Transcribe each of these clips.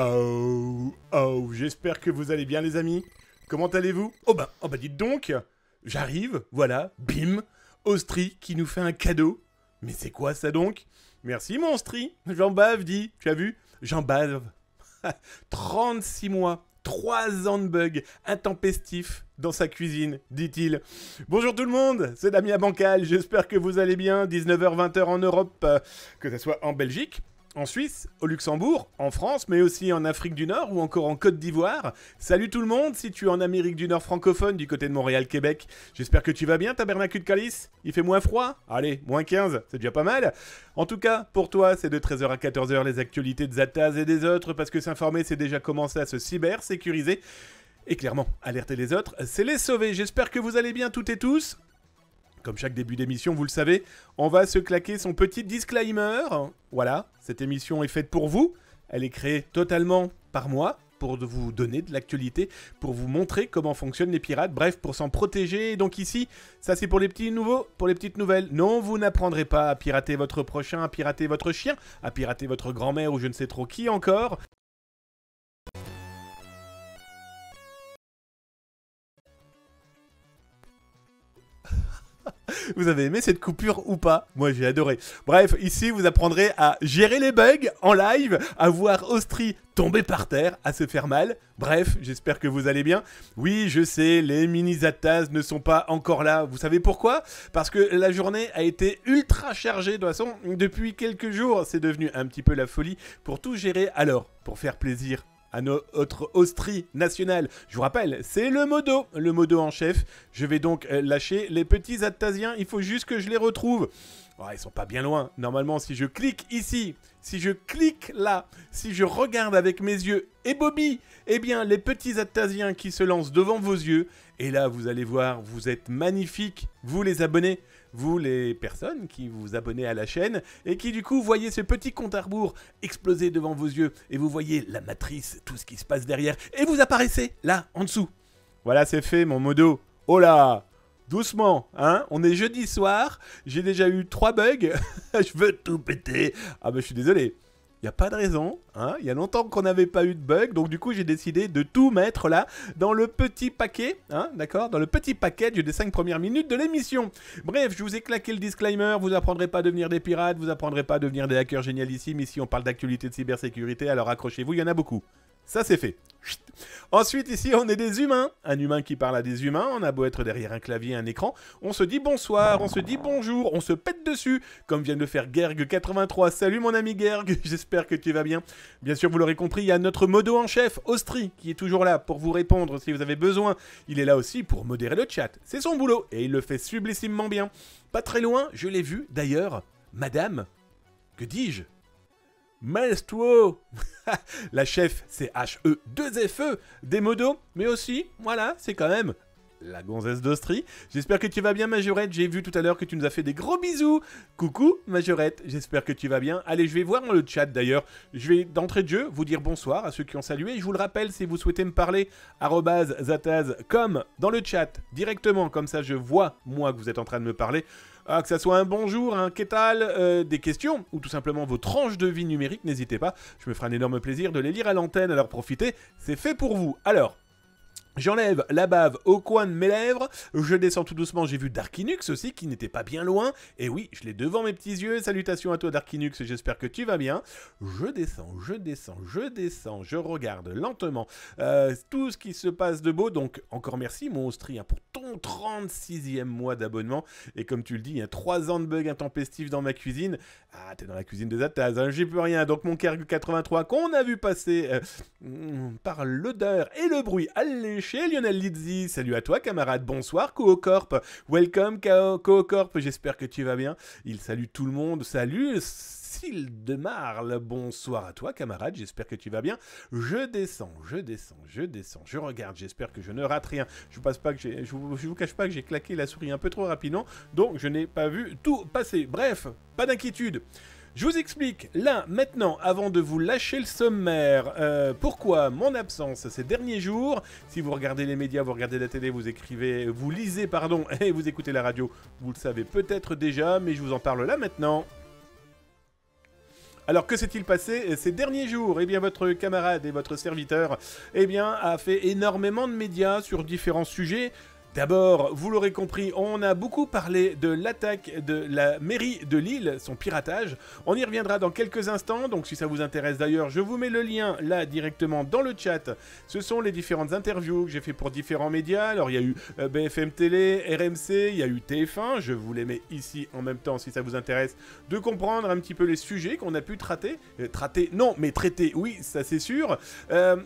Oh, j'espère que vous allez bien les amis. Comment allez-vous? Oh bah dites donc, j'arrive, voilà, bim, Austrie qui nous fait un cadeau. Mais c'est quoi ça donc? Merci mon Austrie, j'en bave, dis, tu as vu? J'en bave. 36 mois, 3 ans de bugs intempestifs dans sa cuisine, dit-il. Bonjour tout le monde, c'est Damien Bancal, j'espère que vous allez bien, 19h-20h en Europe, que ce soit en Belgique, en Suisse, au Luxembourg, en France, mais aussi en Afrique du Nord ou encore en Côte d'Ivoire. Salut tout le monde, si tu es en Amérique du Nord francophone, du côté de Montréal, Québec. J'espère que tu vas bien, tabernacle de Calice. Il fait moins froid? Allez, moins 15, c'est déjà pas mal. En tout cas, pour toi, c'est de 13h à 14h les actualités de Zataz et des autres, parce que s'informer, c'est déjà commencé à se cyber-sécuriser. Et clairement, alerter les autres, c'est les sauver. J'espère que vous allez bien toutes et tous. Comme chaque début d'émission, vous le savez, on va se claquer son petit disclaimer. Voilà, cette émission est faite pour vous. Elle est créée totalement par moi, pour vous donner de l'actualité, pour vous montrer comment fonctionnent les pirates, bref, pour s'en protéger. Et donc ici, ça c'est pour les petits nouveaux, pour les petites nouvelles. Non, vous n'apprendrez pas à pirater votre prochain, à pirater votre chien, à pirater votre grand-mère ou je ne sais trop qui encore. Vous avez aimé cette coupure ou pas? Moi j'ai adoré. Bref, ici vous apprendrez à gérer les bugs en live, à voir Austrie tomber par terre, à se faire mal. Bref, j'espère que vous allez bien. Oui, je sais, les mini-Zataz ne sont pas encore là. Vous savez pourquoi? Parce que la journée a été ultra chargée. De toute façon, depuis quelques jours, c'est devenu un petit peu la folie pour tout gérer. Alors, pour faire plaisir à notre Austrie nationale. Je vous rappelle, c'est le modo en chef. Je vais donc lâcher les petits Zataziens, il faut juste que je les retrouve. Oh, ils sont pas bien loin. Normalement, si je clique ici, si je clique là, si je regarde avec mes yeux et Bobby, eh bien, les petits Zataziens qui se lancent devant vos yeux, et là, vous allez voir, vous êtes magnifiques, vous les abonnés. Vous, les personnes qui vous abonnez à la chaîne et qui du coup voyez ce petit compte à rebours exploser devant vos yeux et vous voyez la matrice, tout ce qui se passe derrière et vous apparaissez là, en dessous. Voilà, c'est fait mon modo. Oh là, doucement, hein, on est jeudi soir, j'ai déjà eu 3 bugs, je veux tout péter. Ah bah je suis désolé. Il n'y a pas de raison, hein. Il y a longtemps qu'on n'avait pas eu de bug, donc du coup j'ai décidé de tout mettre là, dans le petit paquet, hein, d'accord, dans le petit package des 5 premières minutes de l'émission. Bref, je vous ai claqué le disclaimer, vous apprendrez pas à devenir des pirates, vous apprendrez pas à devenir des hackers génialissimes, ici on parle d'actualité de cybersécurité, alors accrochez-vous, il y en a beaucoup. Ça c'est fait. Chut. Ensuite ici on est des humains, un humain qui parle à des humains, on a beau être derrière un clavier, un écran, on se dit bonsoir, on se dit bonjour, on se pète dessus, comme vient de le faire Gerg83. Salut mon ami Gerg, j'espère que tu vas bien. Bien sûr vous l'aurez compris, il y a notre modo en chef, Austrie, qui est toujours là pour vous répondre si vous avez besoin. Il est là aussi pour modérer le chat, c'est son boulot, et il le fait sublissimement bien. Pas très loin, je l'ai vu d'ailleurs, madame, que dis-je, Maestro. La chef, c'est HE2FE, des modos, mais aussi, voilà, c'est quand même la gonzesse d'Austrie. J'espère que tu vas bien, Majorette. J'ai vu tout à l'heure que tu nous as fait des gros bisous. Coucou, Majorette. J'espère que tu vas bien. Allez, je vais voir dans le chat d'ailleurs. Je vais d'entrée de jeu vous dire bonsoir à ceux qui ont salué. Je vous le rappelle, si vous souhaitez me parler, @zataz, comme dans le chat, directement. Comme ça, je vois, moi, que vous êtes en train de me parler. Ah, que ça soit un bonjour, un qu'est-ce des questions, ou tout simplement vos tranches de vie numérique, n'hésitez pas. Je me ferai un énorme plaisir de les lire à l'antenne. Alors profitez, c'est fait pour vous. Alors, j'enlève la bave au coin de mes lèvres, je descends tout doucement, j'ai vu Darkinux aussi qui n'était pas bien loin, et oui, je l'ai devant mes petits yeux, salutations à toi Darkinux, j'espère que tu vas bien. Je descends, je regarde lentement tout ce qui se passe de beau, donc encore merci mon Austrie pour ton 36e mois d'abonnement, et comme tu le dis, il y a 3 ans de bugs intempestifs dans ma cuisine. Ah, t'es dans la cuisine de Zataz, hein, j'y peux rien, donc mon Kerg83 qu'on a vu passer par l'odeur et le bruit alléché. Lionel Lidzi, salut à toi camarade, bonsoir Koocorp, welcome Koocorp, j'espère que tu vas bien. Il salue tout le monde, salut Cille de Marle, bonsoir à toi camarade, j'espère que tu vas bien. Je descends, je regarde, j'espère que je ne rate rien. Je vous cache pas que j'ai claqué la souris un peu trop rapidement, donc je n'ai pas vu tout passer. Bref, pas d'inquiétude. Je vous explique, là, maintenant, avant de vous lâcher le sommaire, pourquoi mon absence ces derniers jours. Si vous regardez les médias, vous regardez la télé, vous écrivez, vous lisez, pardon, et vous écoutez la radio, vous le savez peut-être déjà, mais je vous en parle là maintenant. Alors que s'est-il passé ces derniers jours? Eh bien votre camarade et votre serviteur a fait énormément de médias sur différents sujets. D'abord, vous l'aurez compris, on a beaucoup parlé de l'attaque de la mairie de Lille, son piratage. On y reviendra dans quelques instants, donc si ça vous intéresse d'ailleurs, je vous mets le lien là directement dans le chat. Ce sont les différentes interviews que j'ai fait pour différents médias. Alors il y a eu BFM Télé, RMC, il y a eu TF1, je vous les mets ici en même temps si ça vous intéresse de comprendre un petit peu les sujets qu'on a pu traiter. Traiter, oui, ça c'est sûr.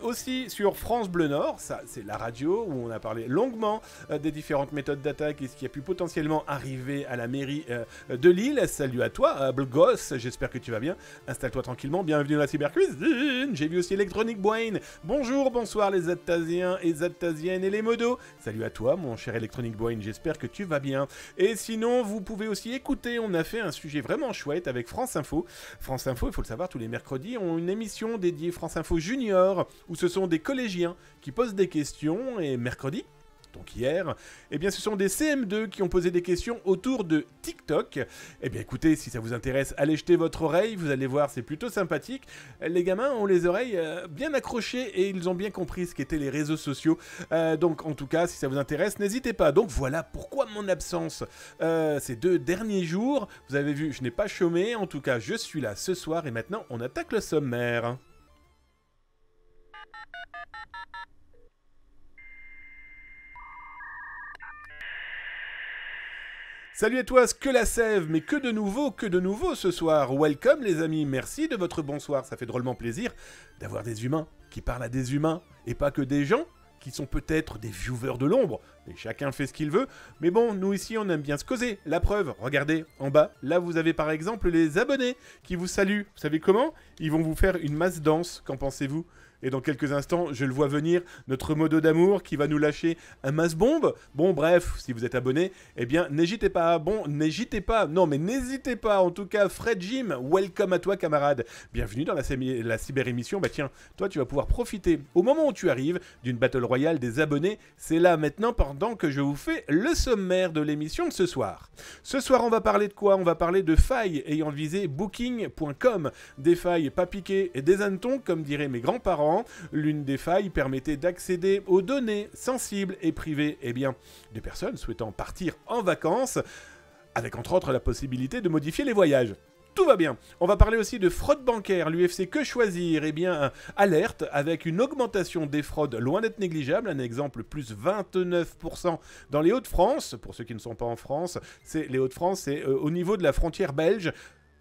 Aussi sur France Bleu Nord, ça c'est la radio où on a parlé longuement des différentes méthodes d'attaque et ce qui a pu potentiellement arriver à la mairie de Lille. Salut à toi, Blgos, j'espère que tu vas bien. Installe-toi tranquillement, bienvenue dans la Cybercuisine. J'ai vu aussi Electronic Brain. Bonjour, bonsoir les Zaptasiens et Zaptasiennes et les modos. Salut à toi, mon cher Electronic Brain, j'espère que tu vas bien. Et sinon, vous pouvez aussi écouter, on a fait un sujet vraiment chouette avec France Info. France Info, il faut le savoir, tous les mercredis, ont une émission dédiée France Info Junior, où ce sont des collégiens qui posent des questions, et mercredi, donc hier, ce sont des CM2 qui ont posé des questions autour de TikTok. Écoutez, si ça vous intéresse, allez jeter votre oreille, vous allez voir, c'est plutôt sympathique. Les gamins ont les oreilles bien accrochées et ils ont bien compris ce qu'étaient les réseaux sociaux. Donc en tout cas, si ça vous intéresse, n'hésitez pas. Donc voilà pourquoi mon absence ces 2 derniers jours. Vous avez vu, je n'ai pas chômé, en tout cas je suis là ce soir et maintenant on attaque le sommaire. Salut à toi, que la sève, mais que de nouveau ce soir. Welcome les amis, merci de votre bonsoir, ça fait drôlement plaisir d'avoir des humains qui parlent à des humains et pas que des gens qui sont peut-être des viewers de l'ombre, mais chacun fait ce qu'il veut. Mais bon, nous ici on aime bien se causer, la preuve, regardez, en bas, là vous avez par exemple les abonnés qui vous saluent. Vous savez comment? Ils vont vous faire une masse danse, qu'en pensez-vous? Et dans quelques instants, je le vois venir, notre modo d'amour qui va nous lâcher un masse-bombe. Bon, bref, si vous êtes abonné, n'hésitez pas. Non, mais n'hésitez pas. En tout cas, Fred Jim, welcome à toi, camarade. Bienvenue dans la cyber-émission. Bah tiens, toi, tu vas pouvoir profiter, au moment où tu arrives, d'une Battle Royale des abonnés. C'est là, maintenant, pendant que je vous fais le sommaire de l'émission de ce soir. Ce soir, on va parler de quoi? On va parler de failles ayant visé Booking.com. Des failles pas piquées et des hannetons, comme diraient mes grands-parents. L'une des failles permettait d'accéder aux données sensibles et privées des personnes souhaitant partir en vacances, avec entre autres la possibilité de modifier les voyages. Tout va bien. On va parler aussi de fraude bancaire, l'UFC Que Choisir? Alerte, avec une augmentation des fraudes loin d'être négligeable. Un exemple, plus 29% dans les Hauts-de-France. Pour ceux qui ne sont pas en France, les Hauts-de-France, c'est au niveau de la frontière belge,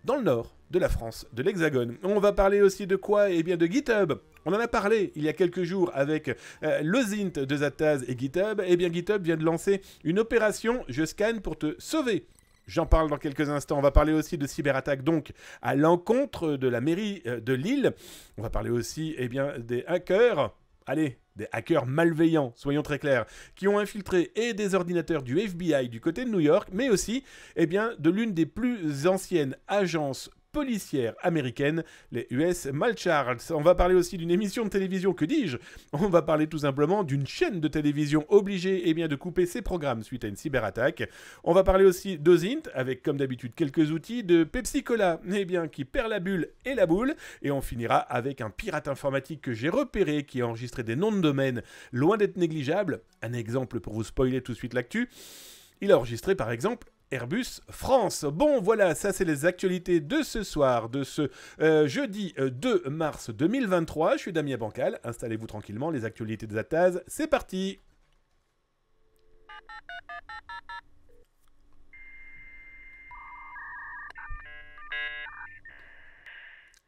dans le nord de la France, de l'Hexagone. On va parler aussi de quoi? De GitHub. On en a parlé il y a quelques jours avec le Zint de Zataz et GitHub. GitHub vient de lancer une opération « Je scanne pour te sauver ». J'en parle dans quelques instants. On va parler aussi de cyberattaque, donc, à l'encontre de la mairie de Lille. On va parler aussi, des hackers. Allez, des hackers malveillants, soyons très clairs, qui ont infiltré des ordinateurs du FBI du côté de New York, mais aussi, de l'une des plus anciennes agences policière américaine, les US Marshals. On va parler aussi d'une émission de télévision, que dis-je? On va parler tout simplement d'une chaîne de télévision obligée de couper ses programmes suite à une cyberattaque. On va parler aussi d'Ozint, avec comme d'habitude quelques outils, de Pepsi Cola, qui perd la bulle et la boule, et on finira avec un pirate informatique que j'ai repéré, qui a enregistré des noms de domaine loin d'être négligeables. Un exemple pour vous spoiler tout de suite l'actu. Il a enregistré par exemple Airbus France. Bon, voilà, ça c'est les actualités de ce soir, de ce jeudi 2 mars 2023. Je suis Damien Bancal, installez-vous tranquillement, les actualités de Zataz, c'est parti.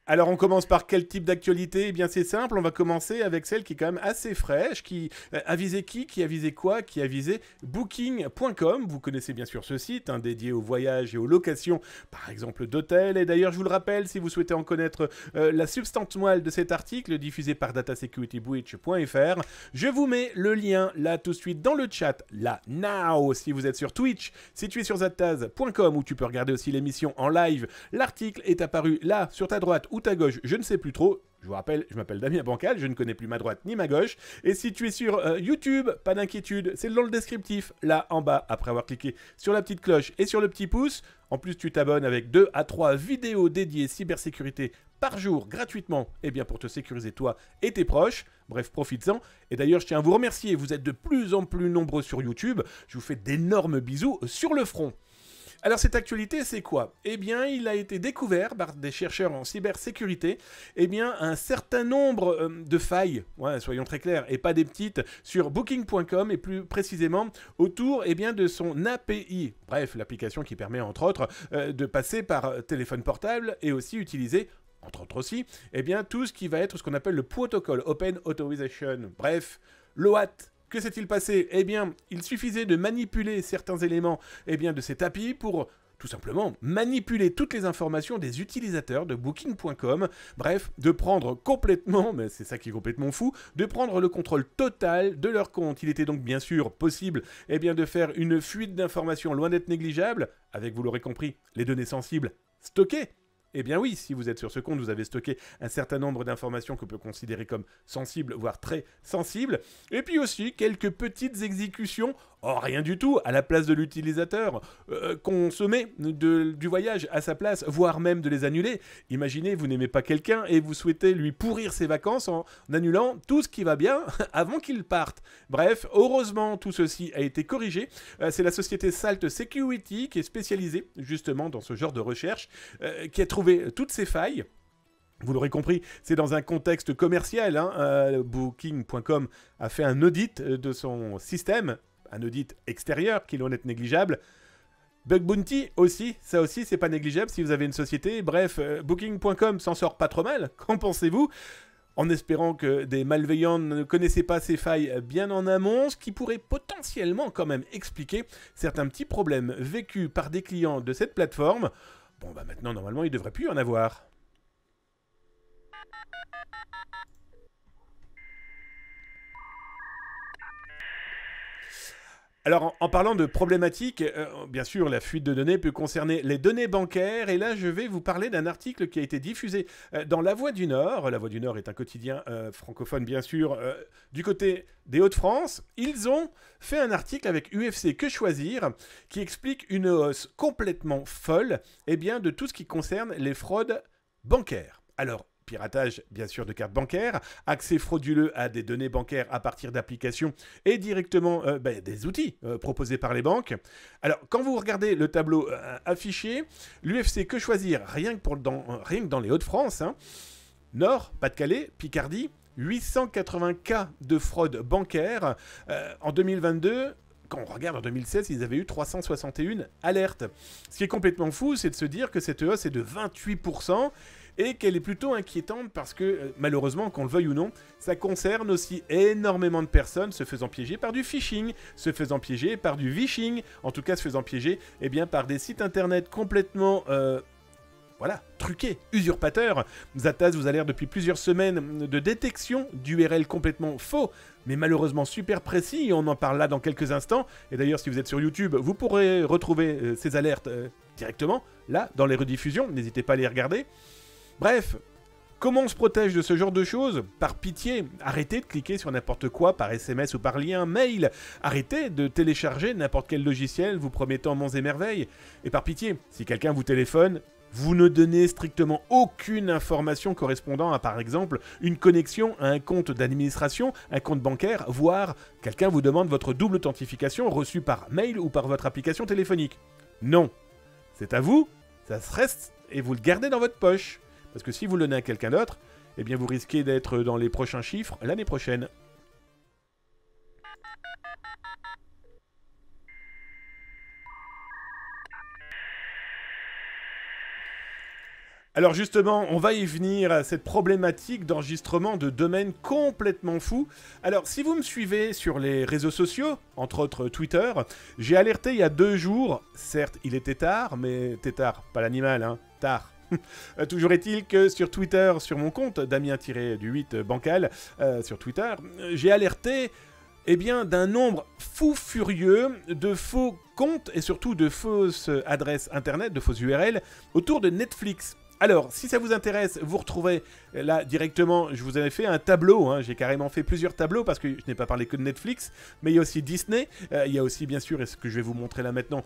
Alors on commence par quel type d'actualité? C'est simple, on va commencer avec celle qui est quand même assez fraîche, qui a visé qui a visé quoi? Qui a visé Booking.com. Vous connaissez bien sûr ce site, dédié aux voyages et aux locations, par exemple d'hôtels. Et d'ailleurs, je vous le rappelle, si vous souhaitez en connaître la substance moelle de cet article, diffusé par datasecurity.breach.fr, je vous mets le lien là tout de suite dans le chat, là, now, si vous êtes sur Twitch, situé sur zataz.com, où tu peux regarder aussi l'émission en live. L'article est apparu là, sur ta droite, ou ta gauche, je ne sais plus trop. Je vous rappelle, je m'appelle Damien Bancal, je ne connais plus ma droite ni ma gauche. Et si tu es sur YouTube, pas d'inquiétude, c'est dans le descriptif, là en bas, après avoir cliqué sur la petite cloche et sur le petit pouce. En plus, tu t'abonnes avec 2 à 3 vidéos dédiées cybersécurité par jour, gratuitement, eh bien pour te sécuriser toi et tes proches. Bref, profites-en. Et d'ailleurs, je tiens à vous remercier, vous êtes de plus en plus nombreux sur YouTube. Je vous fais d'énormes bisous sur le front. Alors cette actualité, c'est quoi? Eh bien, il a été découvert par des chercheurs en cybersécurité, eh bien, un certain nombre de failles, ouais, soyons très clairs, et pas des petites, sur Booking.com et plus précisément autour eh bien, de son API. Bref, l'application qui permet entre autres de passer par téléphone portable et aussi utiliser entre autres aussi, eh bien, tout ce qui va être ce qu'on appelle le protocole Open Authorization. Bref, l'OAT. Que s'est-il passé? Eh bien, il suffisait de manipuler certains éléments eh bien, de cet API pour tout simplement manipuler toutes les informations des utilisateurs de Booking.com. Bref, de prendre complètement, mais c'est ça qui est complètement fou, de prendre le contrôle total de leur compte. Il était donc bien sûr possible eh bien, de faire une fuite d'informations loin d'être négligeable, avec, vous l'aurez compris, les données sensibles stockées. Eh bien oui, si vous êtes sur ce compte, vous avez stocké un certain nombre d'informations qu'on peut considérer comme sensibles, voire très sensibles. Et puis aussi quelques petites exécutions, rien du tout, à la place de l'utilisateur, consommer du voyage à sa place, voire même de les annuler. Imaginez, vous n'aimez pas quelqu'un et vous souhaitez lui pourrir ses vacances en annulant tout ce qui va bien avant qu'il parte. Bref, heureusement, tout ceci a été corrigé. C'est la société Salt Security qui est spécialisée justement dans ce genre de recherche, qui a trouvé toutes ces failles. Vous l'aurez compris, c'est dans un contexte commercial. Booking.com a fait un audit de son système, un audit extérieur qui est loin d'être négligeable. Bug Bounty aussi, ça aussi c'est pas négligeable si vous avez une société. Bref, Booking.com s'en sort pas trop mal, qu'en pensez-vous? En espérant que des malveillants ne connaissaient pas ces failles bien en amont, ce qui pourrait potentiellement quand même expliquer certains petits problèmes vécus par des clients de cette plateforme. Bon, bah maintenant, normalement, il ne devrait plus y en avoir. Alors, en parlant de problématiques, bien sûr, la fuite de données peut concerner les données bancaires. Et là, je vais vous parler d'un article qui a été diffusé dans La Voix du Nord. La Voix du Nord est un quotidien francophone, bien sûr, du côté des Hauts-de-France. Ils ont fait un article avec UFC Que Choisir qui explique une hausse complètement folle eh bien, de tout ce qui concerne les fraudes bancaires. Alors, piratage, bien sûr, de cartes bancaires, accès frauduleux à des données bancaires à partir d'applications et directement des outils proposés par les banques. Alors, quand vous regardez le tableau affiché, l'UFC Que Choisir, rien que dans les Hauts-de-France, Nord, Pas-de-Calais, Picardie, 880 cas de fraude bancaire en 2022. Quand on regarde en 2016, ils avaient eu 361 alertes. Ce qui est complètement fou, c'est de se dire que cette hausse est de 28%. Et qu'elle est plutôt inquiétante parce que, malheureusement, qu'on le veuille ou non, ça concerne aussi énormément de personnes se faisant piéger par du phishing, se faisant piéger par du vishing, en tout cas se faisant piéger par des sites internet complètement... truqués, usurpateurs. Zattaz vous alerte depuis plusieurs semaines de détection d'URL complètement faux, mais malheureusement super précis, et on en parle là dans quelques instants. Et d'ailleurs, si vous êtes sur YouTube, vous pourrez retrouver ces alertes directement, là, dans les rediffusions, n'hésitez pas à les regarder. Bref, comment on se protège de ce genre de choses? Par pitié, arrêtez de cliquer sur n'importe quoi par SMS ou par lien mail. Arrêtez de télécharger n'importe quel logiciel vous promettant monts et merveilles. Et par pitié, si quelqu'un vous téléphone, vous ne donnez strictement aucune information correspondant à, par exemple, une connexion à un compte d'administration, un compte bancaire, voire quelqu'un vous demande votre double authentification reçue par mail ou par votre application téléphonique. Non. C'est à vous, ça se reste et vous le gardez dans votre poche. Parce que si vous le donnez à quelqu'un d'autre, eh bien vous risquez d'être dans les prochains chiffres l'année prochaine. Alors justement, on va y venir à cette problématique d'enregistrement de domaines complètement fous. Alors si vous me suivez sur les réseaux sociaux, entre autres Twitter, j'ai alerté il y a 2 jours, certes il était tard, mais tétard, pas l'animal, tard. Toujours est-il que sur Twitter, sur mon compte, Damien-du8 bancal, sur Twitter, j'ai alerté d'un nombre fou furieux de faux comptes et surtout de fausses adresses internet, de fausses URL autour de Netflix. Alors, si ça vous intéresse, vous retrouverez là directement, je vous avais fait un tableau, j'ai carrément fait plusieurs tableaux parce que je n'ai pas parlé que de Netflix, mais il y a aussi Disney, il y a aussi bien sûr, et ce que je vais vous montrer là maintenant,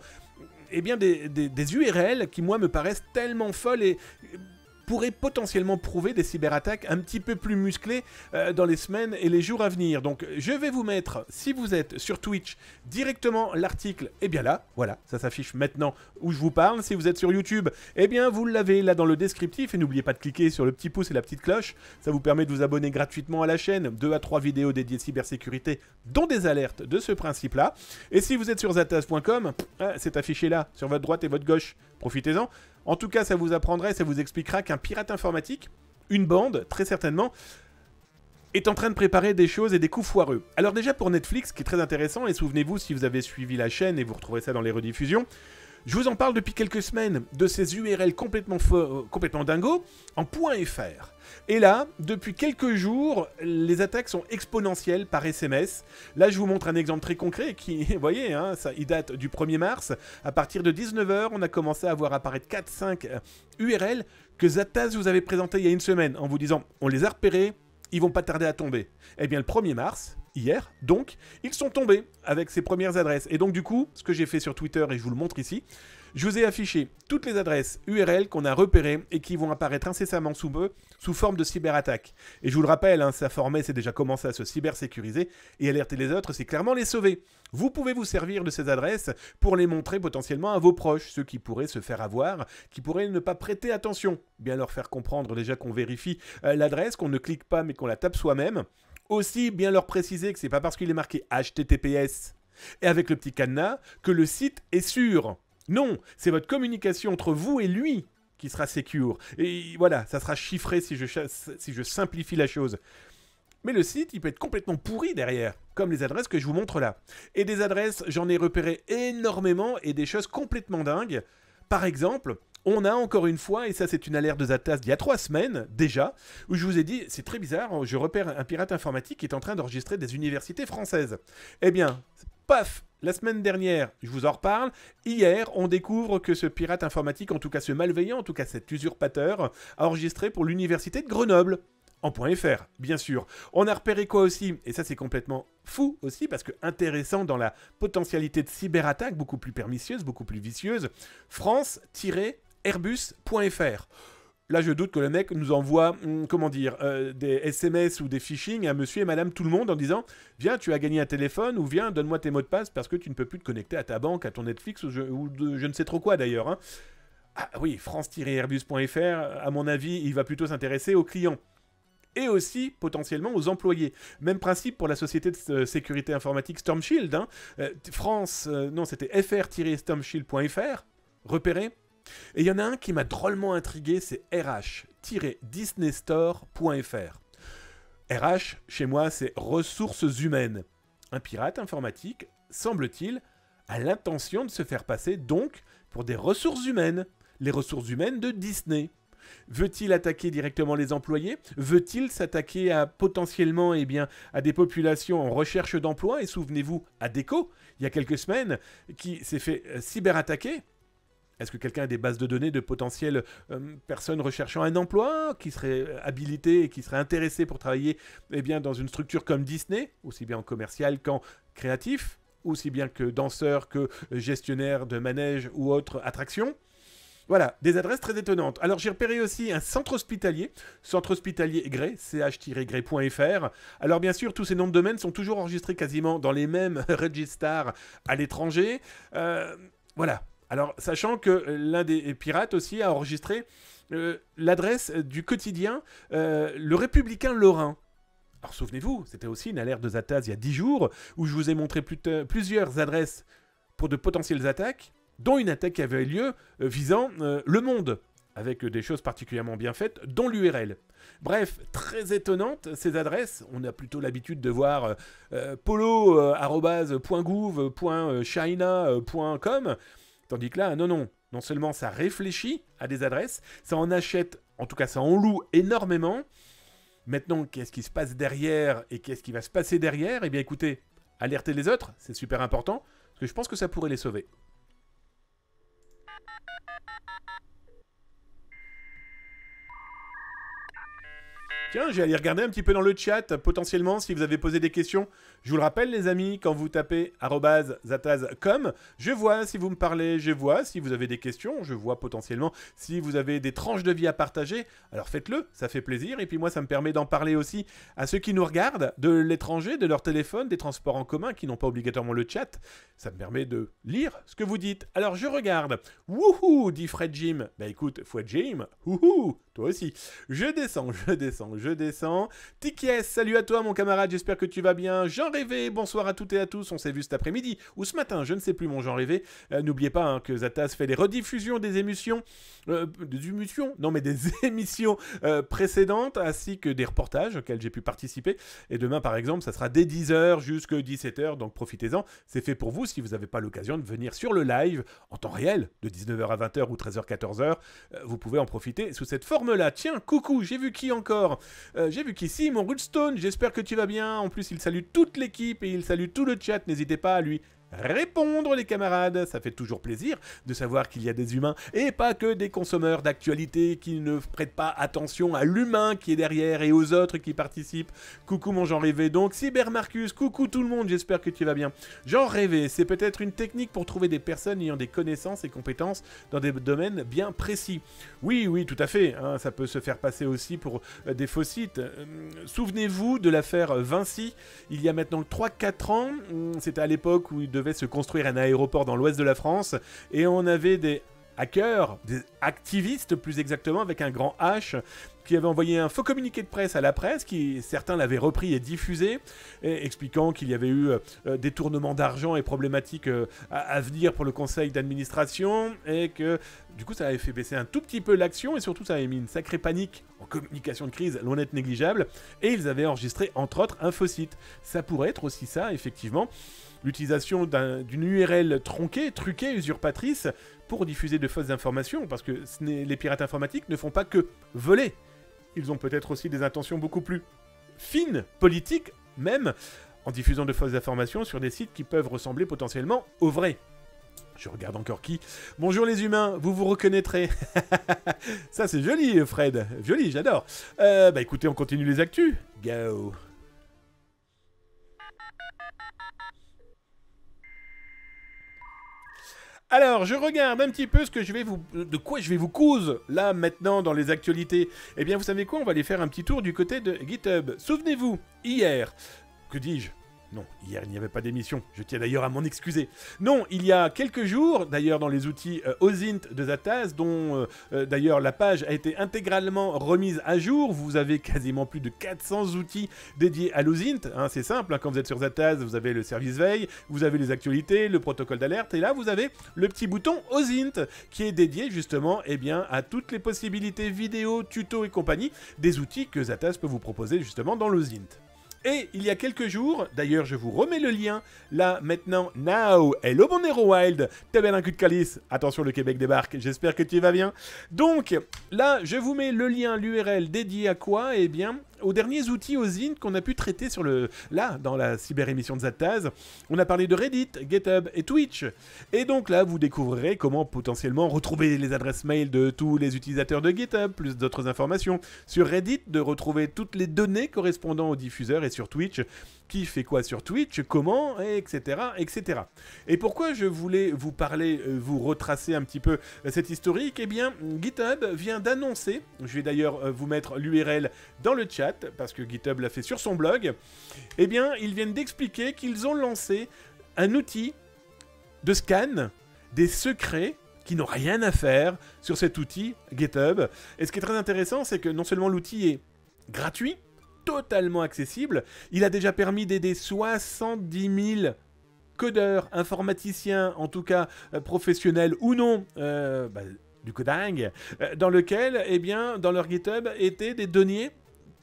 des URL qui moi me paraissent tellement folles et pourrait potentiellement prouver des cyberattaques un petit peu plus musclées dans les semaines et les jours à venir. Donc je vais vous mettre, si vous êtes sur Twitch, directement l'article, et bien là, voilà, ça s'affiche maintenant où je vous parle. Si vous êtes sur YouTube, eh bien vous l'avez là dans le descriptif, et n'oubliez pas de cliquer sur le petit pouce et la petite cloche, ça vous permet de vous abonner gratuitement à la chaîne, 2 à 3 vidéos dédiées cybersécurité, dont des alertes de ce principe-là. Et si vous êtes sur zataz.com, c'est affiché là, sur votre droite et votre gauche, profitez-en. En tout cas, ça vous apprendra et ça vous expliquera qu'un pirate informatique, une bande, très certainement, est en train de préparer des choses et des coups foireux. Alors déjà pour Netflix, qui est très intéressant, et souvenez-vous si vous avez suivi la chaîne, et vous retrouverez ça dans les rediffusions, je vous en parle depuis quelques semaines de ces URL complètement dingos en .fr. Et là, depuis quelques jours, les attaques sont exponentielles par SMS. Là, je vous montre un exemple très concret qui, vous voyez, hein, ça, il date du 1er mars. À partir de 19 h, on a commencé à voir apparaître 4-5 URL que Zataz vous avait présenté il y a une semaine en vous disant « on les a repérés, ils vont pas tarder à tomber ». Eh bien, le 1er mars, hier, donc, ils sont tombés avec ces premières adresses. Et donc, du coup, ce que j'ai fait sur Twitter, et je vous le montre ici, je vous ai affiché toutes les adresses URL qu'on a repérées et qui vont apparaître incessamment sous peu, sous forme de cyberattaque. Et je vous le rappelle, hein, ça formait, c'est déjà commencé à se cybersécuriser, et alerter les autres, c'est clairement les sauver. Vous pouvez vous servir de ces adresses pour les montrer potentiellement à vos proches, ceux qui pourraient se faire avoir, qui pourraient ne pas prêter attention. Bien leur faire comprendre déjà qu'on vérifie l'adresse, qu'on ne clique pas mais qu'on la tape soi-même. Aussi, bien leur préciser que c'est pas parce qu'il est marqué HTTPS et avec le petit cadenas que le site est sûr. Non, c'est votre communication entre vous et lui qui sera secure. Et voilà, ça sera chiffré si je simplifie la chose. Mais le site, il peut être complètement pourri derrière, comme les adresses que je vous montre là. Et des adresses, j'en ai repéré énormément et des choses complètement dingues. Par exemple, on a encore une fois, et ça c'est une alerte de Zataz d'il y a 3 semaines déjà, où je vous ai dit, c'est très bizarre, je repère un pirate informatique qui est en train d'enregistrer des universités françaises. Eh bien, paf, la semaine dernière, je vous en reparle, hier, on découvre que ce pirate informatique, en tout cas ce malveillant, en tout cas cet usurpateur, a enregistré pour l'université de Grenoble. En .fr, bien sûr. On a repéré quoi aussi? Et ça, c'est complètement fou aussi, parce que intéressant dans la potentialité de cyberattaque, beaucoup plus pernicieuse, beaucoup plus vicieuse, France-airbus.fr. Là, je doute que le mec nous envoie, comment dire, des SMS ou des phishing à monsieur et madame tout le monde en disant « Viens, tu as gagné un téléphone » ou « Viens, donne-moi tes mots de passe parce que tu ne peux plus te connecter à ta banque, à ton Netflix ou je ne sais trop quoi d'ailleurs. Hein. » Ah oui, France-airbus.fr, à mon avis, il va plutôt s'intéresser aux clients. Et aussi potentiellement aux employés. Même principe pour la société de sécurité informatique Storm Shield. Hein. Non, c'était fr-stormshield.fr, repéré. Et il y en a un qui m'a drôlement intrigué, c'est rh-disneystore.fr. RH, chez moi, c'est ressources humaines. Un pirate informatique, semble-t-il, a l'intention de se faire passer donc pour des ressources humaines. Les ressources humaines de Disney. Veut-il attaquer directement les employés? Veut-il s'attaquer à potentiellement à des populations en recherche d'emploi? Et souvenez-vous, Adecco, il y a quelques semaines, qui s'est fait cyberattaquer. Est-ce que quelqu'un a des bases de données de potentielles personnes recherchant un emploi, qui seraient habilitées et qui seraient intéressées pour travailler dans une structure comme Disney, aussi bien en commercial qu'en créatif, aussi bien que danseur, que gestionnaire de manège ou autre attraction? Voilà, des adresses très étonnantes. Alors j'ai repéré aussi un centre hospitalier Grey, ch-grey.fr. Alors bien sûr, tous ces noms de domaines sont toujours enregistrés quasiment dans les mêmes registers à l'étranger. Voilà. Alors sachant que l'un des pirates aussi a enregistré l'adresse du quotidien Le Républicain Lorrain. Alors souvenez-vous, c'était aussi une alerte de Zataz il y a 10 jours, où je vous ai montré plusieurs adresses pour de potentielles attaques, dont une attaque qui avait lieu visant Le Monde, avec des choses particulièrement bien faites, dont l'URL. Bref, très étonnante ces adresses. On a plutôt l'habitude de voir polo@.gouv.china.com, tandis que là, non seulement ça réfléchit à des adresses, ça en achète, en tout cas ça en loue énormément. Maintenant, qu'est-ce qui se passe derrière et qu'est-ce qui va se passer derrière? Eh bien écoutez, alerter les autres, c'est super important, parce que je pense que ça pourrait les sauver. Tiens, je vais aller regarder un petit peu dans le chat, potentiellement, si vous avez posé des questions. Je vous le rappelle, les amis, quand vous tapez @zataz.com, je vois si vous me parlez, je vois si vous avez des questions, je vois potentiellement si vous avez des tranches de vie à partager. Alors faites-le, ça fait plaisir. Et puis moi, ça me permet d'en parler aussi à ceux qui nous regardent, de l'étranger, de leur téléphone, des transports en commun, qui n'ont pas obligatoirement le chat. Ça me permet de lire ce que vous dites. Alors je regarde. Wouhou, dit Fred Jim. Bah écoute, Fred Jim, wouhou, toi aussi. Je descends. Tikies, salut à toi mon camarade, j'espère que tu vas bien. Jean Rêvé, bonsoir à toutes et à tous, on s'est vu cet après-midi, ou ce matin, je ne sais plus mon Jean Rêvé. N'oubliez pas hein, que Zataz fait des rediffusions des émissions, des émissions précédentes, ainsi que des reportages auxquels j'ai pu participer. Et demain par exemple, ça sera dès 10h jusqu'à 17h, donc profitez-en. C'est fait pour vous si vous n'avez pas l'occasion de venir sur le live en temps réel, de 19h à 20h ou 13h, 14h. Vous pouvez en profiter sous cette forme-là. Tiens, coucou, j'ai vu qui encore j'ai vu qu'ici, mon Rulstone, j'espère que tu vas bien. En plus, il salue toute l'équipe et il salue tout le chat. N'hésitez pas à lui répondre, les camarades. Ça fait toujours plaisir de savoir qu'il y a des humains et pas que des consommateurs d'actualité qui ne prêtent pas attention à l'humain qui est derrière et aux autres qui participent. Coucou mon Jean Rêvé, donc Cyber Marcus, coucou tout le monde, j'espère que tu vas bien. Jean Rêvé, c'est peut-être une technique pour trouver des personnes ayant des connaissances et compétences dans des domaines bien précis. Oui, tout à fait, hein, ça peut se faire passer aussi pour des faux sites. Souvenez-vous de l'affaire Vinci, il y a maintenant 3-4 ans, c'était à l'époque où il devait se construire un aéroport dans l'ouest de la France, et on avait des hackers, des activistes plus exactement, avec un grand H, qui avaient envoyé un faux communiqué de presse à la presse, qui certains l'avaient repris et diffusé, expliquant qu'il y avait eu détournement d'argent et problématiques à venir pour le conseil d'administration, et que du coup ça avait fait baisser un tout petit peu l'action, et surtout ça avait mis une sacrée panique en communication de crise, loin d'être négligeable, et ils avaient enregistré entre autres un faux site. Ça pourrait être aussi ça, effectivement, l'utilisation d'une URL tronquée, truquée, usurpatrice, pour diffuser de fausses informations, parce que les pirates informatiques ne font pas que voler. Ils ont peut-être aussi des intentions beaucoup plus fines, politiques même, en diffusant de fausses informations sur des sites qui peuvent ressembler potentiellement aux vrais. Je regarde encore qui. Bonjour les humains, vous vous reconnaîtrez. Ça c'est joli Fred, joli, j'adore. Écoutez, on continue les actus. Go. Alors, je regarde un petit peu de quoi je vais vous cause, là, maintenant, dans les actualités. Eh bien, vous savez quoi? On va aller faire un petit tour du côté de GitHub. Souvenez-vous, hier, que dis-je? Non, hier il n'y avait pas d'émission, je tiens d'ailleurs à m'en excuser. Non, il y a quelques jours, d'ailleurs dans les outils OSINT de Zataz, dont d'ailleurs la page a été intégralement remise à jour, vous avez quasiment plus de 400 outils dédiés à l'OSINT, hein, c'est simple, hein, quand vous êtes sur Zataz, vous avez le service veille, vous avez les actualités, le protocole d'alerte, et là vous avez le petit bouton OSINT, qui est dédié justement à toutes les possibilités vidéo, tuto et compagnie, des outils que Zataz peut vous proposer justement dans l'OSINT. Et il y a quelques jours, d'ailleurs je vous remets le lien, là maintenant, now, hello mon Hero Wild, t'es bel un cul de calice, attention le Québec débarque, j'espère que tu vas bien. Donc là je vous mets le lien, l'URL dédié à quoi? Eh bien aux derniers outils OSINT qu'on a pu traiter dans la cyber-émission de Zataz. On a parlé de Reddit, GitHub et Twitch. Et donc là, vous découvrirez comment potentiellement retrouver les adresses mail de tous les utilisateurs de GitHub, plus d'autres informations. Sur Reddit, de retrouver toutes les données correspondant aux diffuseurs, et sur Twitch, qui fait quoi sur Twitch, comment, etc., etc. Et pourquoi je voulais vous parler, vous retracer un petit peu cette historique? Eh bien, GitHub vient d'annoncer, je vais d'ailleurs vous mettre l'URL dans le chat, parce que GitHub l'a fait sur son blog, eh bien, ils viennent d'expliquer qu'ils ont lancé un outil de scan des secrets qui n'ont rien à faire sur cet outil GitHub. Et ce qui est très intéressant, c'est que non seulement l'outil est gratuit, totalement accessible, il a déjà permis d'aider 70 000 codeurs, informaticiens, en tout cas professionnels ou non, du coding, dans lequel, eh bien, dans leur GitHub étaient des données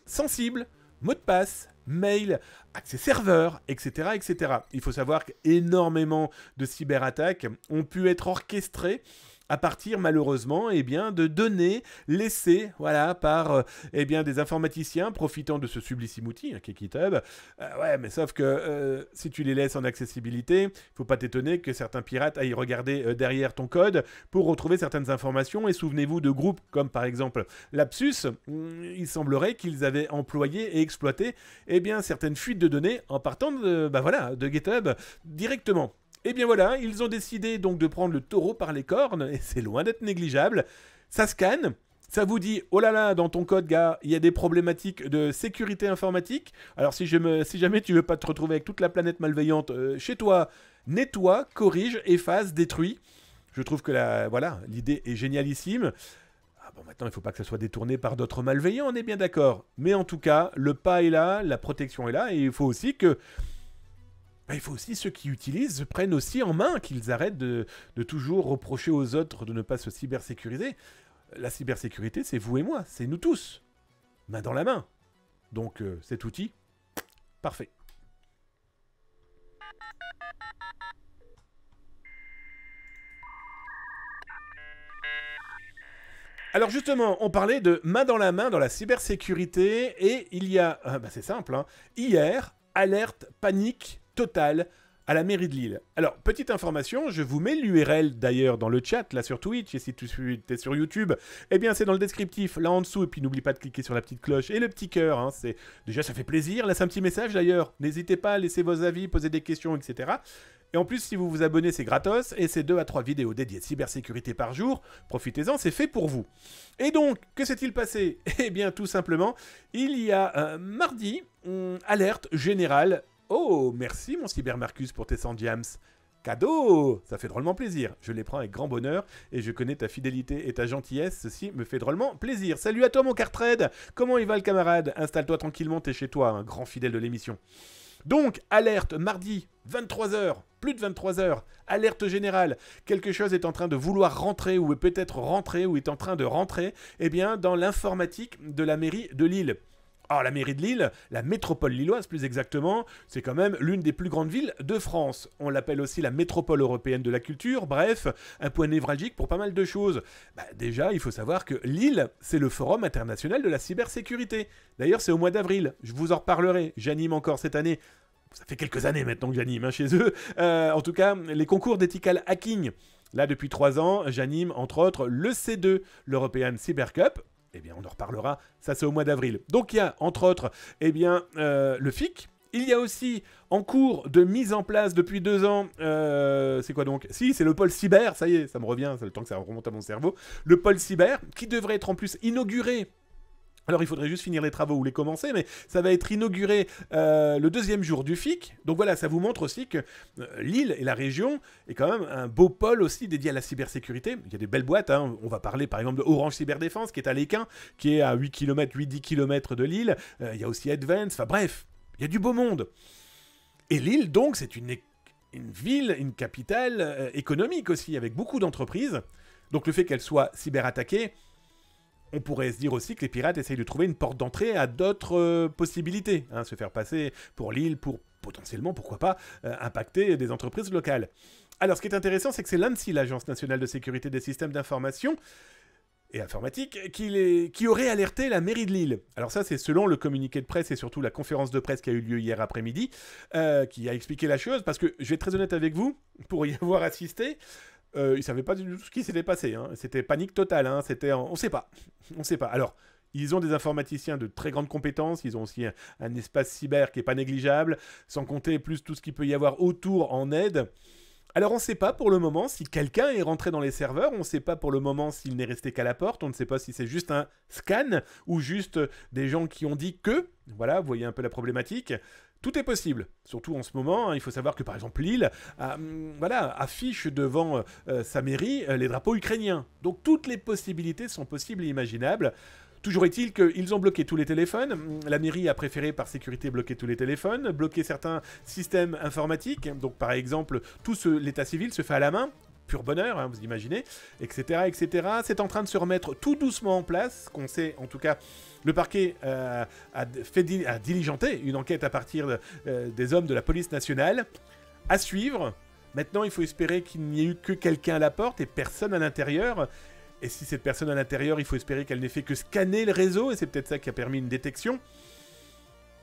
sensibles, mots de passe, mail, accès serveur, etc., etc. Il faut savoir qu'énormément de cyberattaques ont pu être orchestrées à partir malheureusement de données laissées par des informaticiens profitant de ce sublissime outil qui est GitHub. Ouais, mais sauf que si tu les laisses en accessibilité, il ne faut pas t'étonner que certains pirates aillent regarder derrière ton code pour retrouver certaines informations. Et souvenez-vous de groupes comme par exemple Lapsus, il semblerait qu'ils avaient employé et exploité certaines fuites de données en partant de GitHub directement. Et bien voilà, ils ont décidé donc de prendre le taureau par les cornes, et c'est loin d'être négligeable. Ça scanne, ça vous dit, oh là là, dans ton code, gars, il y a des problématiques de sécurité informatique. Alors si jamais tu veux pas te retrouver avec toute la planète malveillante chez toi, nettoie, corrige, efface, détruit. Je trouve que l'idée est génialissime. Ah bon, maintenant, il ne faut pas que ça soit détourné par d'autres malveillants, on est bien d'accord. Mais en tout cas, le pas est là, la protection est là, et il faut aussi que... il faut aussi ceux qui utilisent prennent aussi en main, qu'ils arrêtent de toujours reprocher aux autres de ne pas se cybersécuriser. La cybersécurité, c'est vous et moi, c'est nous tous. Main dans la main. Donc cet outil, parfait. Alors justement, on parlait de main dans la cybersécurité, et il y a, c'est simple, hier, alerte, panique totale à la mairie de Lille. Alors, petite information, je vous mets l'URL d'ailleurs dans le chat, là sur Twitch, et si tu es sur YouTube, c'est dans le descriptif, là en dessous, et puis n'oublie pas de cliquer sur la petite cloche et le petit cœur, déjà ça fait plaisir, laisse un petit message d'ailleurs, n'hésitez pas à laisser vos avis, poser des questions, etc. Et en plus, si vous vous abonnez, c'est gratos, et c'est 2 à 3 vidéos dédiées de cybersécurité par jour, profitez-en, c'est fait pour vous. Et donc, que s'est-il passé? Tout simplement, il y a mardi, alerte générale. Oh, merci mon Cybermarcus pour tes 100 diams. Cadeau! Ça fait drôlement plaisir. Je les prends avec grand bonheur et je connais ta fidélité et ta gentillesse. Ceci me fait drôlement plaisir. Salut à toi mon Cartrade! Comment il va le camarade? Installe-toi tranquillement, t'es chez toi, un grand fidèle de l'émission. Donc, alerte, mardi, 23h, plus de 23h, alerte générale. Quelque chose est en train de vouloir rentrer ou est peut-être rentré ou est en train de rentrer dans l'informatique de la mairie de Lille. Alors la mairie de Lille, la métropole lilloise plus exactement, c'est quand même l'une des plus grandes villes de France. On l'appelle aussi la métropole européenne de la culture, bref, un point névralgique pour pas mal de choses. Déjà, il faut savoir que Lille, c'est le forum international de la cybersécurité. D'ailleurs, c'est au mois d'avril, je vous en reparlerai, j'anime encore cette année. Ça fait quelques années maintenant que j'anime chez eux. En tout cas, les concours d'ethical hacking. Là, depuis 3 ans, j'anime entre autres le C2, l'European Cyber Cup. On en reparlera, ça c'est au mois d'avril. Donc il y a, entre autres, le FIC. Il y a aussi, en cours de mise en place depuis 2 ans, c'est quoi donc? Si, c'est le pôle cyber, ça y est, ça me revient, c'est le temps que ça remonte à mon cerveau. Le pôle cyber, qui devrait être en plus inauguré. Alors il faudrait juste finir les travaux ou les commencer, mais ça va être inauguré le 2e jour du FIC. Donc voilà, ça vous montre aussi que Lille et la région est quand même un beau pôle aussi dédié à la cybersécurité. Il y a des belles boîtes, on va parler par exemple de Orange Cyberdéfense qui est à l'Équin, qui est à 8-10 km de Lille. Il y a aussi Advance, enfin bref, il y a du beau monde. Et Lille donc c'est une ville, une capitale économique aussi, avec beaucoup d'entreprises. Donc le fait qu'elle soit cyberattaquée, on pourrait se dire aussi que les pirates essayent de trouver une porte d'entrée à d'autres possibilités. Se faire passer pour Lille, pour potentiellement, pourquoi pas, impacter des entreprises locales. Alors, ce qui est intéressant, c'est que c'est l'ANSSI, l'Agence nationale de sécurité des systèmes d'information et informatique, qui aurait alerté la mairie de Lille. Alors ça, c'est selon le communiqué de presse et surtout la conférence de presse qui a eu lieu hier après-midi, qui a expliqué la chose, parce que, je vais être très honnête avec vous, pour y avoir assisté, ils ne savaient pas du tout ce qui s'était passé. C'était panique totale. On ne sait pas. On ne sait pas. Alors, ils ont des informaticiens de très grandes compétences. Ils ont aussi un espace cyber qui n'est pas négligeable. Sans compter plus tout ce qu'il peut y avoir autour en aide. Alors, on ne sait pas pour le moment si quelqu'un est rentré dans les serveurs. On ne sait pas pour le moment s'il n'est resté qu'à la porte. On ne sait pas si c'est juste un scan ou juste des gens qui ont dit que. Voilà, vous voyez un peu la problématique. Tout est possible, surtout en ce moment. Il faut savoir que par exemple Lille affiche devant sa mairie les drapeaux ukrainiens. Donc toutes les possibilités sont possibles et imaginables. Toujours est-il qu'ils ont bloqué tous les téléphones. La mairie a préféré par sécurité bloquer tous les téléphones, bloquer certains systèmes informatiques. Donc par exemple, l'état civil se fait à la main. Pur bonheur, vous imaginez, etc., etc. C'est en train de se remettre tout doucement en place, qu'on sait, en tout cas, le parquet a diligenté une enquête à partir des hommes de la police nationale, à suivre. Maintenant, il faut espérer qu'il n'y ait eu que quelqu'un à la porte et personne à l'intérieur. Et si cette personne à l'intérieur, il faut espérer qu'elle n'ait fait que scanner le réseau, et c'est peut-être ça qui a permis une détection.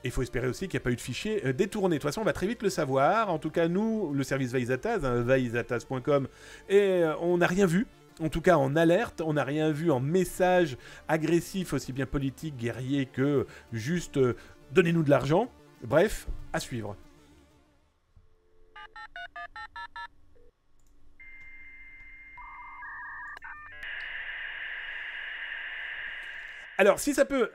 Il faut espérer aussi qu'il n'y a pas eu de fichier détourné. De toute façon, on va très vite le savoir. En tout cas, nous, le service Vaisataz, vaisataz.com, et on n'a rien vu. En tout cas, en alerte, on n'a rien vu en message agressif, aussi bien politique, guerrier, que juste donnez-nous de l'argent. Bref, à suivre. Alors, si ça peut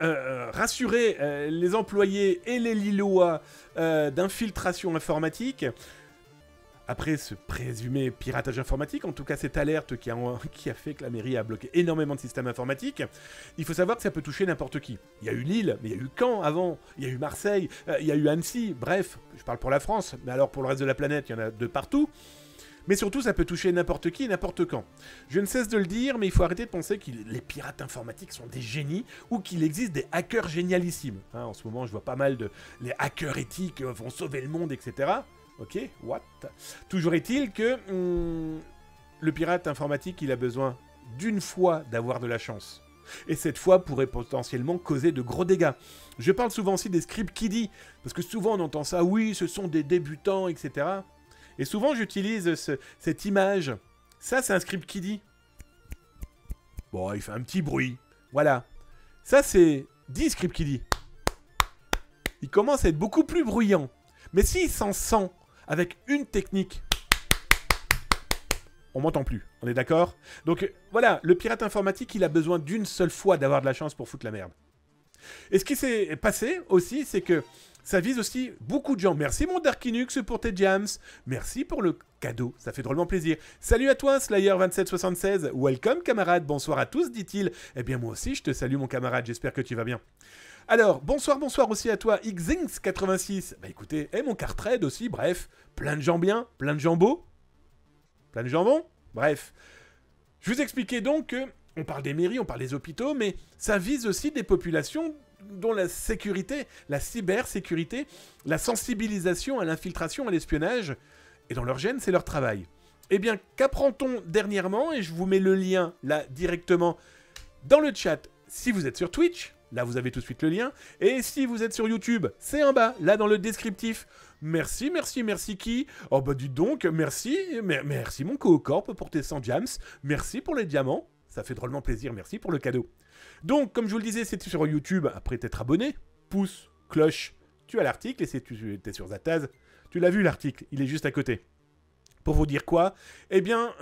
rassurer les employés et les Lillois d'infiltration informatique, après ce présumé piratage informatique, en tout cas cette alerte qui a fait que la mairie a bloqué énormément de systèmes informatiques, il faut savoir que ça peut toucher n'importe qui. Il y a eu Lille, mais il y a eu Caen avant, il y a eu Marseille, il y a eu Annecy, bref, je parle pour la France, mais alors pour le reste de la planète, il y en a de partout. Mais surtout, ça peut toucher n'importe qui et n'importe quand. Je ne cesse de le dire, mais il faut arrêter de penser que les pirates informatiques sont des génies ou qu'il existe des hackers génialissimes. Hein, en ce moment, je vois pas mal de... Les hackers éthiques vont sauver le monde, etc. Ok, what? Toujours est-il que le pirate informatique, il a besoin d'une fois d'avoir de la chance. Et cette fois pourrait potentiellement causer de gros dégâts. Je parle souvent aussi des script kiddies, parce que souvent on entend ça, oui, ce sont des débutants, etc. Et souvent, j'utilise cette image. Ça, c'est un script kiddie. Bon, il fait un petit bruit. Voilà. Ça, c'est 10 script kiddie. Il commence à être beaucoup plus bruyant. Mais s'il s'en sent avec une technique, on m'entend plus. On est d'accord? Donc, voilà. Le pirate informatique, il a besoin d'une seule fois d'avoir de la chance pour foutre la merde. Et ce qui s'est passé aussi, c'est que ça vise aussi beaucoup de gens. Merci mon Darkinux pour tes jams. Merci pour le cadeau, ça fait drôlement plaisir. Salut à toi Slayer2776. Welcome camarade, bonsoir à tous dit-il. Eh bien moi aussi je te salue mon camarade, j'espère que tu vas bien. Alors, bonsoir aussi à toi Xinx86. Bah écoutez, et mon Cartrade aussi, bref. Plein de gens bien, plein de gens beaux. Plein de jambon. Bref. Je vous expliquais donc que on parle des mairies, on parle des hôpitaux, mais ça vise aussi des populations dont la sécurité, la cybersécurité, la sensibilisation à l'infiltration, à l'espionnage, et dans leur gène, c'est leur travail. Eh bien, qu'apprend-on dernièrement? Et je vous mets le lien, là, directement, dans le chat, si vous êtes sur Twitch, là, vous avez tout de suite le lien, et si vous êtes sur YouTube, c'est en bas, là, dans le descriptif. Merci qui? Oh bah dites donc, merci mon Coocorp pour tes 100 jams, merci pour les diamants, ça fait drôlement plaisir, merci pour le cadeau. Donc, comme je vous le disais, c'est sur YouTube, après t'être abonné, pouce, cloche, tu as l'article, et si tu es sur Zataz, tu l'as vu l'article, il est juste à côté. Pour vous dire quoi? Eh bien,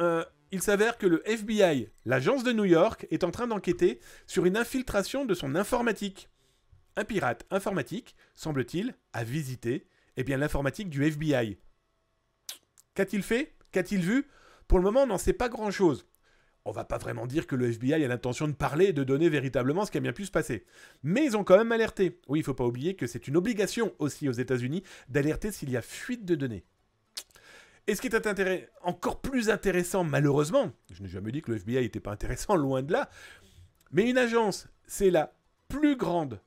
il s'avère que le FBI, l'agence de New York, est en train d'enquêter sur une infiltration de son informatique. Un pirate informatique, semble-t-il, a visité l'informatique du FBI. Qu'a-t-il fait? Qu'a-t-il vu? Pour le moment, on n'en sait pas grand-chose. On va pas vraiment dire que le FBI a l'intention de parler et de donner véritablement ce qui a bien pu se passer. Mais ils ont quand même alerté. Oui, il faut pas oublier que c'est une obligation aussi aux États-Unis d'alerter s'il y a fuite de données. Et ce qui est encore plus intéressant, malheureusement, je n'ai jamais dit que le FBI n'était pas intéressant, loin de là, mais une agence, c'est la plus grande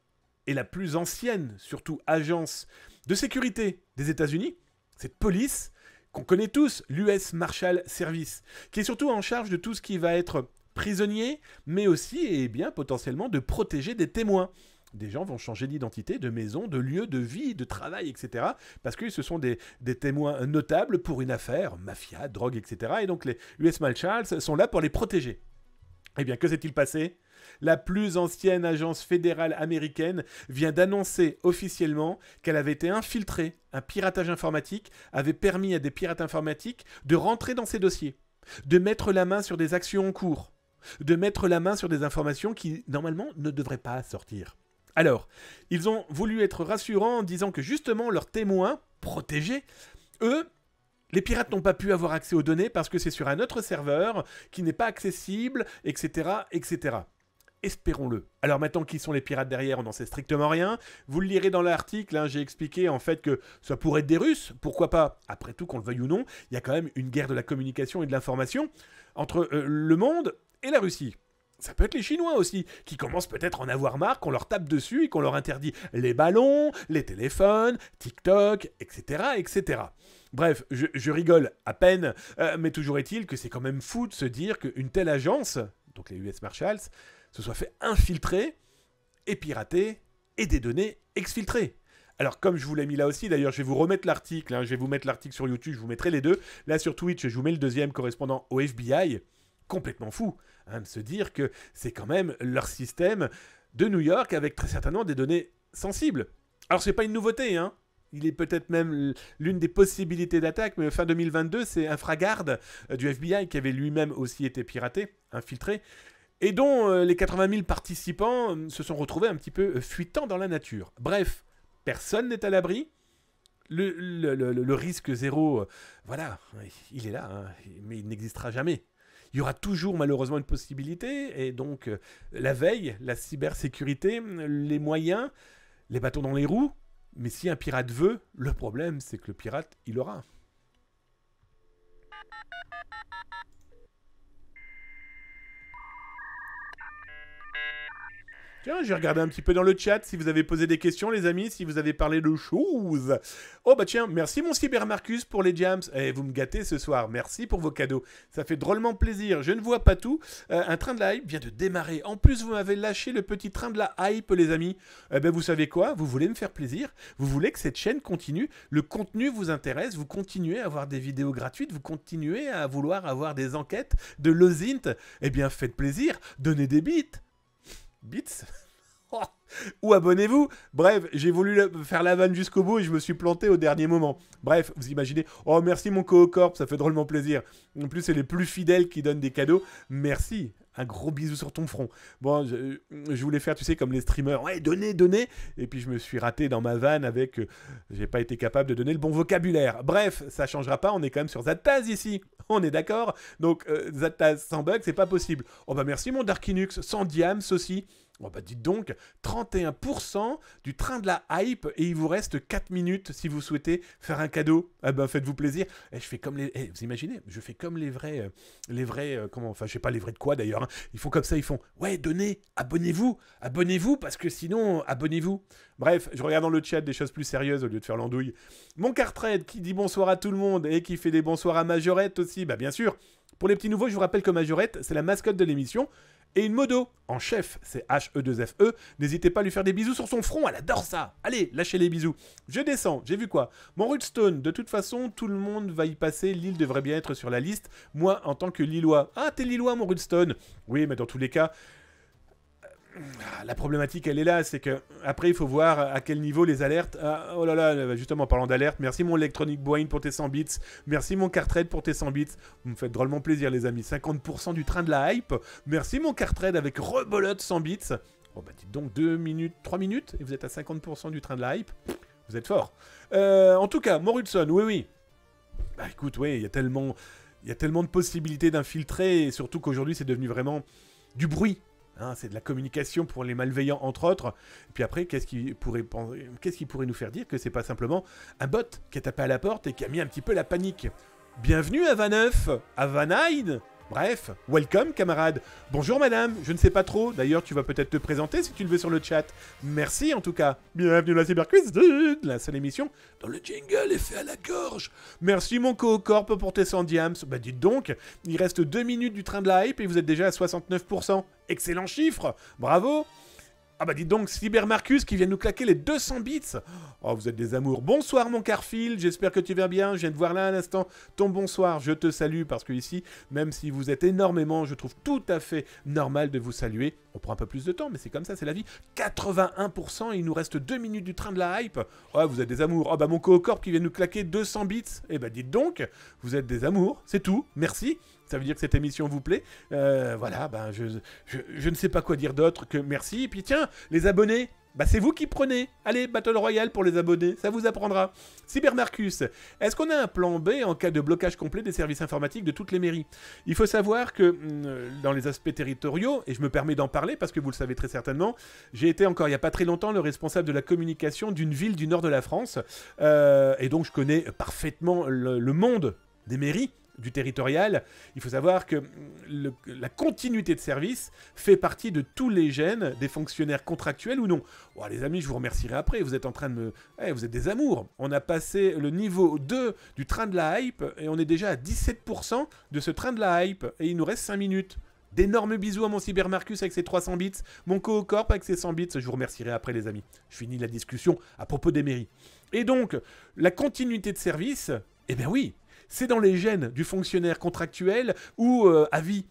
et la plus ancienne, surtout agence de sécurité des États-Unis, cette police qu'on connaît tous, l'US Marshal Service, qui est surtout en charge de tout ce qui va être prisonnier, mais aussi, et bien, potentiellement, de protéger des témoins. Des gens vont changer d'identité, de maison, de lieu, de vie, de travail, etc. Parce que ce sont des témoins notables pour une affaire, mafia, drogue, etc. Et donc les US Marshals sont là pour les protéger. Eh bien, que s'est-il passé? La plus ancienne agence fédérale américaine vient d'annoncer officiellement qu'elle avait été infiltrée. Un piratage informatique avait permis à des pirates informatiques de rentrer dans ces dossiers, de mettre la main sur des actions en cours, de mettre la main sur des informations qui, normalement, ne devraient pas sortir. Alors, ils ont voulu être rassurants en disant que justement leurs témoins protégés, eux, les pirates n'ont pas pu avoir accès aux données parce que c'est sur un autre serveur qui n'est pas accessible, etc., etc. Espérons-le. Alors maintenant, qui sont les pirates derrière? On n'en sait strictement rien. Vous le lirez dans l'article, hein, j'ai expliqué en fait que ça pourrait être des Russes, pourquoi pas? Après tout, qu'on le veuille ou non, il y a quand même une guerre de la communication et de l'information entre le monde et la Russie. Ça peut être les Chinois aussi, qui commencent peut-être à en avoir marre, qu'on leur tape dessus et qu'on leur interdit les ballons, les téléphones, TikTok, etc. etc. Bref, je rigole à peine, mais toujours est-il que c'est quand même fou de se dire qu'une telle agence, donc les US Marshals, se soit fait infiltrer et pirater et des données exfiltrées. Alors, comme je vous l'ai mis là aussi, d'ailleurs, je vais vous remettre l'article, je vais vous mettre l'article sur YouTube, je vous mettrai les deux. Là, sur Twitch, je vous mets le deuxième correspondant au FBI. Complètement fou, de se dire que c'est quand même leur système de New York avec très certainement des données sensibles. Alors, c'est pas une nouveauté, Il est peut-être même l'une des possibilités d'attaque, mais fin 2022, c'est un Infragarde du FBI qui avait lui-même aussi été piraté, infiltré, et dont les 80 000 participants se sont retrouvés un petit peu fuitants dans la nature. Bref, personne n'est à l'abri. Le risque zéro, voilà, il est là, mais il n'existera jamais. Il y aura toujours malheureusement une possibilité, et donc la veille, la cybersécurité, les moyens, les bâtons dans les roues. Mais si un pirate veut, le problème c'est que le pirate, il aura. Tiens, j'ai regardé un petit peu dans le chat si vous avez posé des questions, les amis, si vous avez parlé de choses. Oh bah tiens, merci mon Cybermarcus pour les jams. Eh, vous me gâtez ce soir, merci pour vos cadeaux. Ça fait drôlement plaisir, je ne vois pas tout. Un train de la hype vient de démarrer. En plus, vous m'avez lâché le petit train de la hype, les amis. Eh ben, vous savez quoi? Vous voulez me faire plaisir? Vous voulez que cette chaîne continue? Le contenu vous intéresse? Vous continuez à avoir des vidéos gratuites? Vous continuez à vouloir avoir des enquêtes de l'OSINT? Eh bien, faites plaisir, donnez des bits. Bits ou abonnez-vous. Bref, j'ai voulu faire la vanne jusqu'au bout et je me suis planté au dernier moment. Bref, vous imaginez. Oh, merci mon Coocorp, ça fait drôlement plaisir. En plus, c'est les plus fidèles qui donnent des cadeaux. Merci. Un gros bisou sur ton front. Bon, je voulais faire, tu sais, comme les streamers. Ouais, donnez. Et puis, je me suis raté dans ma vanne avec... j'ai pas été capable de donner le bon vocabulaire. Bref, ça changera pas. On est quand même sur Zataz ici. On est d'accord? Donc, Zataz sans bug, c'est pas possible. Oh, bah merci mon Darkinux. Sans diams aussi. Oh bah dites donc, 31% du train de la hype et il vous reste 4 minutes si vous souhaitez faire un cadeau. Ah ben faites-vous plaisir. Et je fais comme les... vous imaginez, je fais comme les vrais... comment... Enfin, je sais pas les vrais de quoi d'ailleurs. Ils font comme ça, ils font... Ouais, donnez, abonnez-vous parce que sinon, abonnez-vous. Bref, je regarde dans le chat des choses plus sérieuses au lieu de faire l'andouille. Mon Cartrade qui dit bonsoir à tout le monde et qui fait des bonsoirs à Majorette aussi. Bah bien sûr. Pour les petits nouveaux, je vous rappelle que Majorette, c'est la mascotte de l'émission. Et une modo en chef, c'est HE2FE. N'hésitez pas à lui faire des bisous sur son front, elle adore ça. Allez, lâchez les bisous. Je descends, j'ai vu quoi? Mon Rudstone, de toute façon, tout le monde va y passer. Lille devrait bien être sur la liste. Moi, en tant que Lillois. Ah, t'es Lillois, mon Rudstone. Oui, mais dans tous les cas... la problématique, elle est là, c'est que après il faut voir à quel niveau les alertes. Ah, oh là là, justement en parlant d'alerte, merci mon Electronic Boyne pour tes 100 bits, merci mon Cartrade pour tes 100 bits. Vous me faites drôlement plaisir, les amis. 50% du train de la hype. Merci mon Cartrade avec rebolote 100 bits. Oh bah dites donc 2 minutes, 3 minutes et vous êtes à 50% du train de la hype. Vous êtes fort. En tout cas, Morrudson, oui. Bah écoute, oui, il y a tellement de possibilités d'infiltrer et surtout qu'aujourd'hui c'est devenu vraiment du bruit. C'est de la communication pour les malveillants, entre autres. Et puis après, qu'est-ce qui pourrait nous faire dire que c'est pas simplement un bot qui a tapé à la porte et qui a mis un petit peu la panique? Bienvenue à Vaneuf, à Vanheide. Bref, welcome camarade. Bonjour madame, je ne sais pas trop. D'ailleurs, tu vas peut-être te présenter si tu le veux sur le chat. Merci en tout cas. Bienvenue à la Cyberquiz, la seule émission dont le jingle est fait à la gorge. Merci mon Coocorp pour tes 100 diams. Bah dites donc, il reste 2 minutes du train de la hype et vous êtes déjà à 69%. Excellent chiffre, bravo. Ah bah dites donc, Cybermarcus qui vient nous claquer les 200 bits. Oh, vous êtes des amours. Bonsoir mon Carfield, j'espère que tu vas bien. Je viens de voir là un instant ton bonsoir. Je te salue parce que ici, même si vous êtes énormément, je trouve tout à fait normal de vous saluer. On prend un peu plus de temps, mais c'est comme ça, c'est la vie. 81%, il nous reste 2 minutes du train de la hype. Oh, vous êtes des amours. Oh bah mon Coocorp qui vient nous claquer 200 bits. Eh bah dites donc, vous êtes des amours, c'est tout. Merci. Ça veut dire que cette émission vous plaît. Voilà, ben je ne sais pas quoi dire d'autre que merci. Et puis tiens, les abonnés, bah c'est vous qui prenez. Allez, Battle Royale pour les abonnés, ça vous apprendra. Cybermarcus, est-ce qu'on a un plan B en cas de blocage complet des services informatiques de toutes les mairies? Il faut savoir que dans les aspects territoriaux, et je me permets d'en parler parce que vous le savez très certainement, j'ai été encore il n'y a pas très longtemps le responsable de la communication d'une ville du nord de la France. Et donc je connais parfaitement le monde des mairies. du territorial, il faut savoir que la continuité de service fait partie de tous les gènes des fonctionnaires contractuels ou non. Oh, les amis, je vous remercierai après, vous êtes en train de me... vous êtes des amours. On a passé le niveau 2 du train de la hype et on est déjà à 17% de ce train de la hype et il nous reste 5 minutes. D'énormes bisous à mon Cybermarcus avec ses 300 bits, mon Coocorp avec ses 100 bits, je vous remercierai après les amis. Je finis la discussion à propos des mairies. Et donc, la continuité de service, eh bien oui, c'est dans les gènes du fonctionnaire contractuel ou à vie.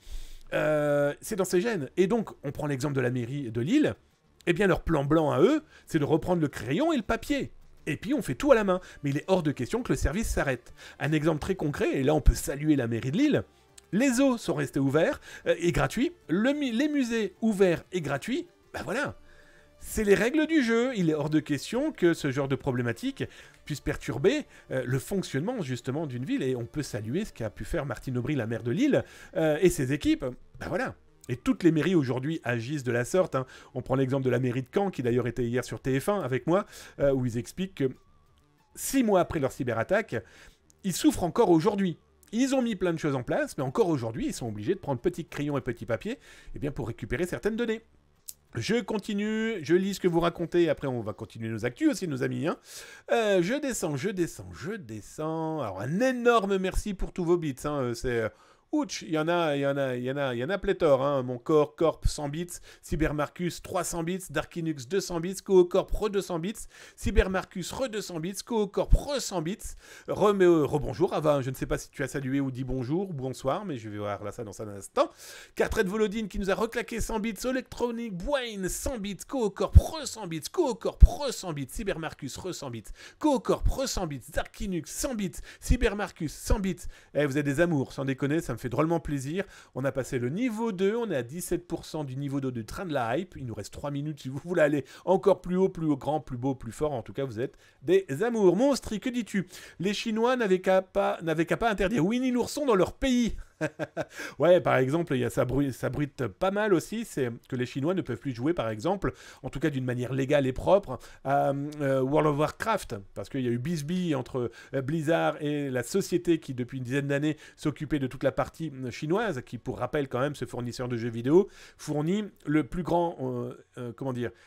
C'est dans ces gènes. Et donc, on prend l'exemple de la mairie de Lille, eh bien leur plan blanc à eux, c'est de reprendre le crayon et le papier. Et puis on fait tout à la main. Mais il est hors de question que le service s'arrête. Un exemple très concret, et là on peut saluer la mairie de Lille. Les zoos sont restés ouverts et gratuits. Les musées ouverts et gratuits. Ben voilà. C'est les règles du jeu. Il est hors de question que ce genre de problématique puisse perturber le fonctionnement justement d'une ville. Et on peut saluer ce qu'a pu faire Martine Aubry, la maire de Lille, et ses équipes. Ben voilà. Et toutes les mairies aujourd'hui agissent de la sorte. Hein. On prend l'exemple de la mairie de Caen, qui d'ailleurs était hier sur TF1 avec moi, où ils expliquent que 6 mois après leur cyberattaque, ils souffrent encore aujourd'hui. Ils ont mis plein de choses en place, mais encore aujourd'hui, ils sont obligés de prendre petit crayon et petit papier pour récupérer certaines données. Je continue, je lis ce que vous racontez, après on va continuer nos actus aussi, nos amis. Hein. Je descends. Alors un énorme merci pour tous vos bits, hein. C'est... Ouch, il y en a pléthore, hein. Mon Corp 100 bits, Cybermarcus 300 bits, Darkinux 200 bits, Coocorp re 200 bits, Cybermarcus re 200 bits, Coocorp re 100 bits, rebonjour, Ava, je ne sais pas si tu as salué ou dit bonjour ou bonsoir, mais je vais voir là ça dans un instant. Cartred Volodine qui nous a reclaqué 100 bits, Electronic Boine 100 bits, Coocorp re 100 bits, Coocorp re 100 bits, Cybermarcus re 100 bits, Coocorp re 100 bits, Darkinux 100 bits, Cybermarcus 100 bits. Vous êtes des amours, sans déconner, ça me fait drôlement plaisir. On a passé le niveau 2, on est à 17% du niveau 2 du train de la hype. Il nous reste 3 minutes si vous voulez aller encore plus haut, plus grand, plus beau, plus fort. En tout cas, vous êtes des amours. Monstri, que dis-tu? Les Chinois n'avaient qu'à pas interdire Winnie l'ourson dans leur pays. Ouais, par exemple, ça bruite pas mal aussi, c'est que les Chinois ne peuvent plus jouer, par exemple, en tout cas d'une manière légale et propre, à World of Warcraft, parce qu'il y a eu bisbille entre Blizzard et la société qui, depuis une dizaine d'années, s'occupait de toute la partie chinoise, qui, pour rappel, quand même, ce fournisseur de jeux vidéo, fournit le plus grand,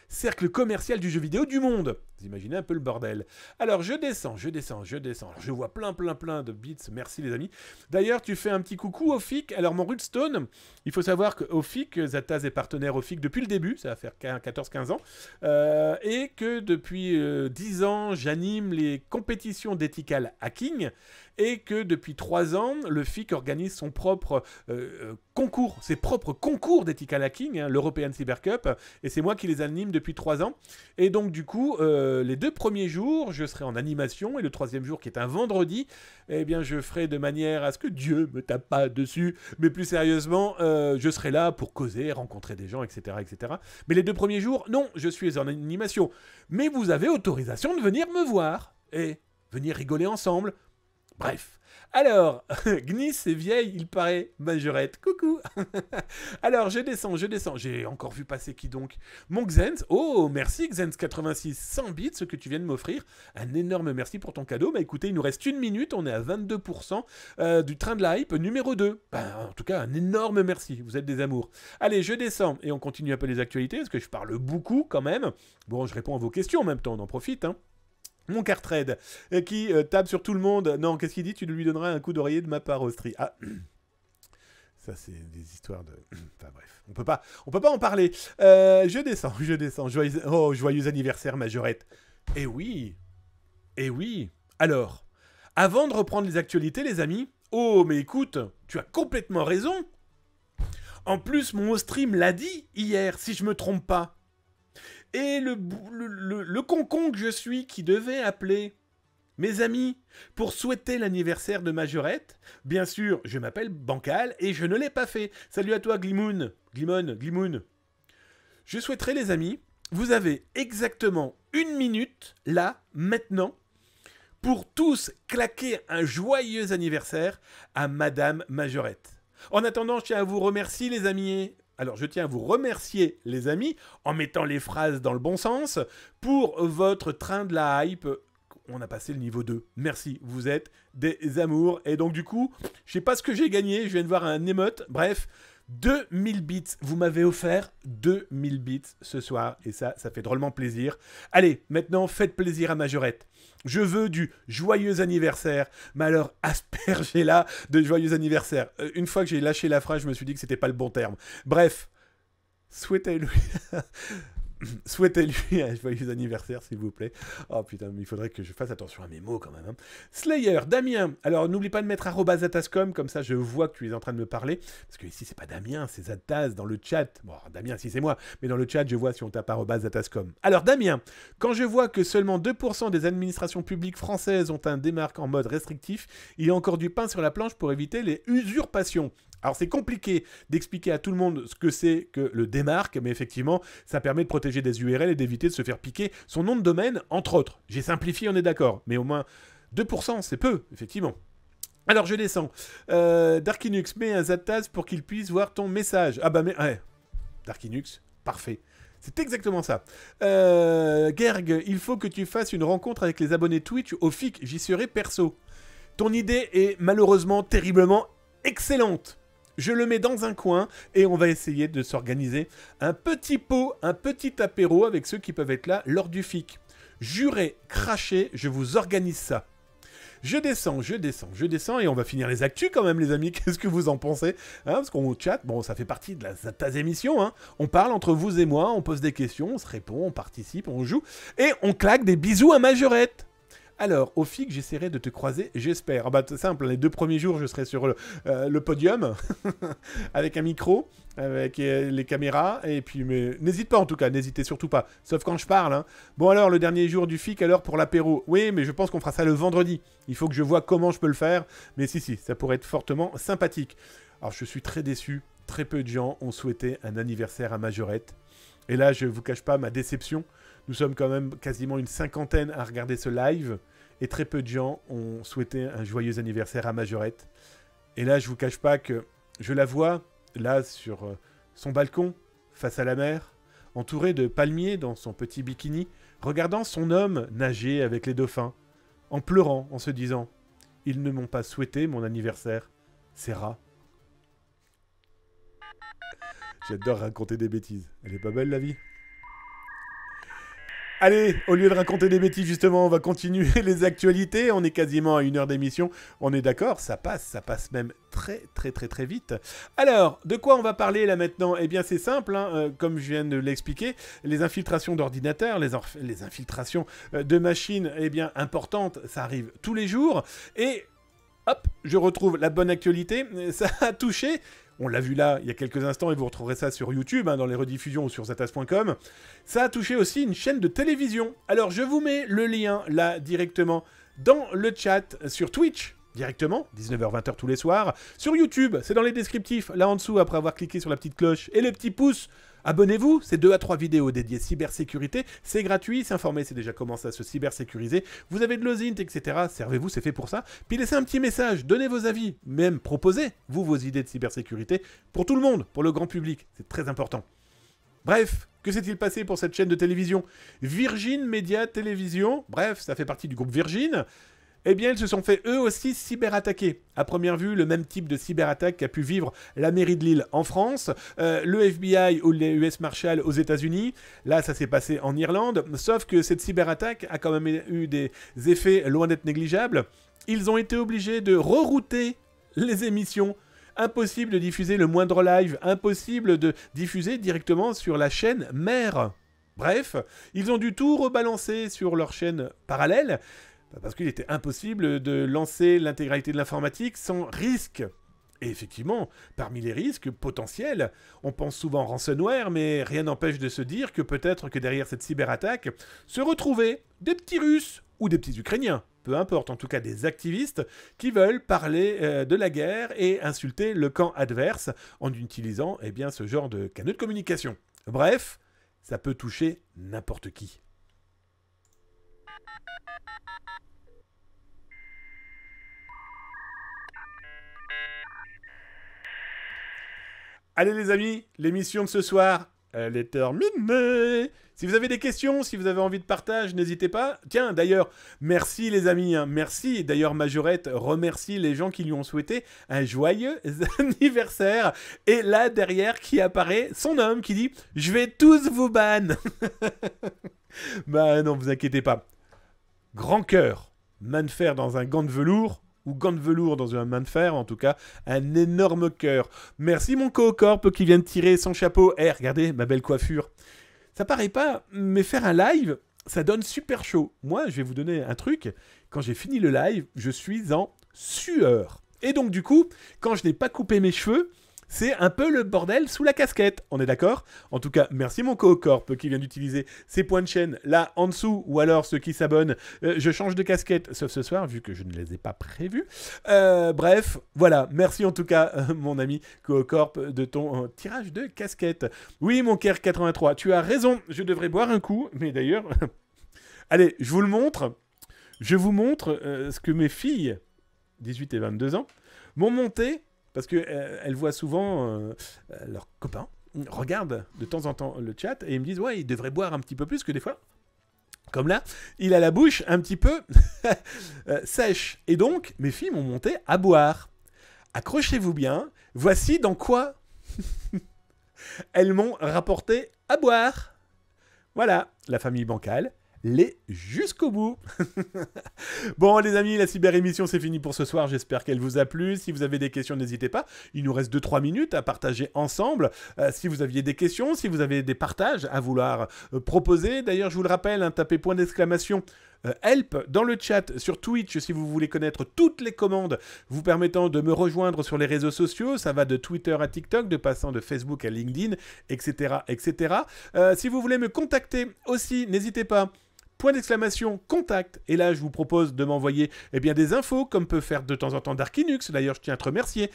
cercle commercial du jeu vidéo du monde. Vous imaginez un peu le bordel. Alors, je descends. Alors, je vois plein de bits, merci les amis. D'ailleurs, tu fais un petit coucou Ophic. Alors mon Rudstone, il faut savoir que Ophic, Zataz est partenaire Ophic depuis le début, ça va faire 14-15 ans, et que depuis 10 ans, j'anime les compétitions d'ethical hacking, et que depuis 3 ans, le FIC organise son propre ses propres concours d'ethical hacking, hein, l'European Cyber Cup, et c'est moi qui les anime depuis 3 ans. Et donc du coup, les 2 premiers jours, je serai en animation, et le 3e jour, qui est un vendredi, eh bien je ferai de manière à ce que Dieu me tape pas dessus, mais plus sérieusement, je serai là pour causer, rencontrer des gens, etc., etc. Mais les 2 premiers jours, non, je suis en animation. Mais vous avez autorisation de venir me voir, et venir rigoler ensemble. Bref. Alors, Gnis est vieille, il paraît, Majorette. Coucou. Alors, je descends. J'ai encore vu passer qui donc? Mon Xenz. Oh, merci Xenz86, 100 bits, ce que tu viens de m'offrir. Un énorme merci pour ton cadeau. Bah écoutez, il nous reste 1 minute, on est à 22% du train de la hype numéro 2. Bah, en tout cas, un énorme merci, vous êtes des amours. Allez, je descends et on continue un peu les actualités, parce que je parle beaucoup quand même. Bon, je réponds à vos questions en même temps, on en profite, hein. Mon Cartred, qui tape sur tout le monde. Non, qu'est-ce qu'il dit? Tu lui donneras un coup d'oreiller de ma part, Austrie. Ah, ça c'est des histoires de... Enfin bref, on peut pas en parler. Je descends. Joyeux anniversaire, Majorette. Eh oui. Alors, avant de reprendre les actualités, les amis... Oh, mais écoute, tu as complètement raison. En plus, mon stream l'a dit hier, si je me trompe pas. Et le concon que je suis qui devait appeler mes amis pour souhaiter l'anniversaire de Majorette, bien sûr, je m'appelle Bancal et je ne l'ai pas fait. Salut à toi, Glimoun. Je souhaiterais, les amis, vous avez exactement 1 minute, là, maintenant, pour tous claquer un joyeux anniversaire à Madame Majorette. En attendant, je tiens à vous remercier, les amis. Alors, je tiens à vous remercier, les amis, en mettant les phrases dans le bon sens, pour votre train de la hype. on a passé le niveau 2. Merci, vous êtes des amours. Et donc du coup, je sais pas ce que j'ai gagné, je viens de voir un émote. Bref, 2000 bits. Vous m'avez offert 2000 bits ce soir. Et ça fait drôlement plaisir. Allez, maintenant, faites plaisir à Majorette. Je veux du joyeux anniversaire. Mais alors, aspergez-la de joyeux anniversaire. Une fois que j'ai lâché la phrase, je me suis dit que c'était pas le bon terme. Bref, souhaitez-lui... Souhaitez-lui un joyeux anniversaire, s'il vous plaît. Oh putain, mais il faudrait que je fasse attention à mes mots quand même. Hein. Slayer, Damien. Alors, n'oublie pas de mettre @zatascom, comme ça je vois que tu es en train de me parler. Parce que ici, c'est pas Damien, c'est Zataz dans le chat. Bon, Damien, si c'est moi, mais dans le chat, je vois si on tape @zatascom. Alors, Damien, quand je vois que seulement 2% des administrations publiques françaises ont un démarque en mode restrictif, il y a encore du pain sur la planche pour éviter les usurpations. Alors c'est compliqué d'expliquer à tout le monde ce que c'est que le démarque, mais effectivement, ça permet de protéger des URL et d'éviter de se faire piquer son nom de domaine, entre autres. J'ai simplifié, on est d'accord, mais au moins 2%, c'est peu, effectivement. Alors je descends. Darkinux, mets un Zataz pour qu'il puisse voir ton message. Ah bah mais... Ouais. Darkinux, parfait. C'est exactement ça. Gerg, il faut que tu fasses une rencontre avec les abonnés Twitch au FIC, j'y serai perso. Ton idée est malheureusement terriblement excellente. Je le mets dans un coin et on va essayer de s'organiser un petit pot, un petit apéro avec ceux qui peuvent être là lors du FIC. Jurez, crachez, je vous organise ça. Je descends et on va finir les actus quand même les amis, qu'est-ce que vous en pensez hein, parce qu'on chatte, bon ça fait partie de la Zataz émission, hein. On parle entre vous et moi, on pose des questions, on se répond, on participe, on joue et on claque des bisous à Majorette. Alors, au FIC, j'essaierai de te croiser, j'espère. Ah bah, c'est simple, les 2 premiers jours, je serai sur le podium, avec un micro, avec les caméras, et puis, mais n'hésite pas en tout cas, n'hésitez surtout pas, sauf quand je parle. Hein. Bon alors, le dernier jour du FIC, alors pour l'apéro, oui, mais je pense qu'on fera ça le vendredi. Il faut que je vois comment je peux le faire, mais si, ça pourrait être fortement sympathique. Alors, je suis très déçu, très peu de gens ont souhaité un anniversaire à Majorette, et là, je ne vous cache pas ma déception. Nous sommes quand même quasiment une 50aine à regarder ce live. Et très peu de gens ont souhaité un joyeux anniversaire à Majorette. Et là, je vous cache pas que je la vois, là, sur son balcon, face à la mer, entourée de palmiers dans son petit bikini, regardant son homme nager avec les dauphins, en pleurant, en se disant « Ils ne m'ont pas souhaité mon anniversaire, c'est rats. » J'adore raconter des bêtises. Elle est pas belle, la vie ? Allez, au lieu de raconter des bêtises, justement, on va continuer les actualités. On est quasiment à 1 heure d'émission. On est d'accord, ça passe même très vite. Alors, de quoi on va parler là maintenant? Eh bien, c'est simple, hein, comme je viens de l'expliquer. Les infiltrations d'ordinateurs, les infiltrations de machines, eh bien, importantes, ça arrive tous les jours. Et hop, je retrouve la bonne actualité. Ça a touché... On l'a vu là, il y a quelques instants, et vous retrouverez ça sur YouTube, hein, dans les rediffusions ou sur zatas.com. Ça a touché aussi une chaîne de télévision. Alors, je vous mets le lien, là, directement, dans le chat, sur Twitch, directement, 19h-20h tous les soirs. Sur YouTube, c'est dans les descriptifs, là en dessous, après avoir cliqué sur la petite cloche et le petit pouce. Abonnez-vous, c'est 2 à 3 vidéos dédiées cybersécurité, c'est gratuit, s'informer, c'est déjà comment ça se cybersécuriser, vous avez de l'OSINT, etc. Servez-vous, c'est fait pour ça. Puis laissez un petit message, donnez vos avis, même proposez, vous, vos idées de cybersécurité, pour tout le monde, pour le grand public, c'est très important. Bref, que s'est-il passé pour cette chaîne de télévision Virgin Media Télévision, bref, ça fait partie du groupe Virgin. Eh bien, ils se sont fait eux aussi cyberattaquer. À première vue, le même type de cyberattaque qu'a pu vivre la mairie de Lille en France, le FBI ou les US Marshals aux États-Unis. Là, ça s'est passé en Irlande. Sauf que cette cyberattaque a quand même eu des effets loin d'être négligeables. Ils ont été obligés de rerouter les émissions. Impossible de diffuser le moindre live. Impossible de diffuser directement sur la chaîne mère. Bref, ils ont dû tout rebalancer sur leur chaîne parallèle. Parce qu'il était impossible de lancer l'intégralité de l'informatique sans risque. Et effectivement, parmi les risques potentiels, on pense souvent ransomware, mais rien n'empêche de se dire que peut-être que derrière cette cyberattaque se retrouvaient des petits Russes ou des petits Ukrainiens, peu importe, en tout cas des activistes qui veulent parler de la guerre et insulter le camp adverse en utilisant eh bien, ce genre de canaux de communication. Bref, ça peut toucher n'importe qui. Allez les amis, l'émission de ce soir, Elle est terminée. Si vous avez des questions, si vous avez envie de partage, n'hésitez pas. Tiens, d'ailleurs, merci les amis, hein, merci. D'ailleurs, Majorette remercie les gens qui lui ont souhaité un joyeux anniversaire. Et là, derrière, qui apparaît son homme qui dit « Je vais tous vous ban !» Bah non, vous inquiétez pas. Grand cœur, main de fer dans un gant de velours, ou gant de velours dans un main de fer, en tout cas, un énorme cœur. Merci mon Coocorp qui vient de tirer son chapeau. Eh, regardez ma belle coiffure. Ça paraît pas, mais faire un live, ça donne super chaud. Moi, je vais vous donner un truc. Quand j'ai fini le live, je suis en sueur. Et donc, du coup, quand je n'ai pas coupé mes cheveux, c'est un peu le bordel sous la casquette. On est d'accord? En tout cas, merci mon Coocorp qui vient d'utiliser ces points de chaîne là en dessous, ou alors ceux qui s'abonnent. Je change de casquette, sauf ce soir, vu que je ne les ai pas prévus. Bref, voilà. Merci en tout cas, mon ami Coocorp, de ton tirage de casquette. Oui, mon Kerr 83, tu as raison. Je devrais boire un coup, mais d'ailleurs... Allez, je vous le montre. Je vous montre ce que mes filles, 18 et 22 ans, m'ont monté... Parce qu'elles voient souvent leurs copains, regardent de temps en temps le chat et ils me disent « Ouais, il devrait boire un petit peu plus que des fois. » Comme là, il a la bouche un petit peu sèche. Et donc, mes filles m'ont monté à boire. Accrochez-vous bien, voici dans quoi elles m'ont rapporté à boire. Voilà, la famille bancale. Les jusqu'au bout. Bon les amis, la cyber-émission c'est fini pour ce soir, j'espère qu'elle vous a plu. Si vous avez des questions, n'hésitez pas, il nous reste 2-3 minutes à partager ensemble. Si vous aviez des questions, si vous avez des partages à vouloir proposer, d'ailleurs je vous le rappelle, hein, tapez point d'exclamation help dans le chat sur Twitch si vous voulez connaître toutes les commandes vous permettant de me rejoindre sur les réseaux sociaux. Ça va de Twitter à TikTok, de passant de Facebook à LinkedIn, etc. etc. Si vous voulez me contacter aussi, n'hésitez pas. Point d'exclamation, contact. Et là, je vous propose de m'envoyer des infos, comme peut faire de temps en temps Darkinux. D'ailleurs, je tiens à te remercier.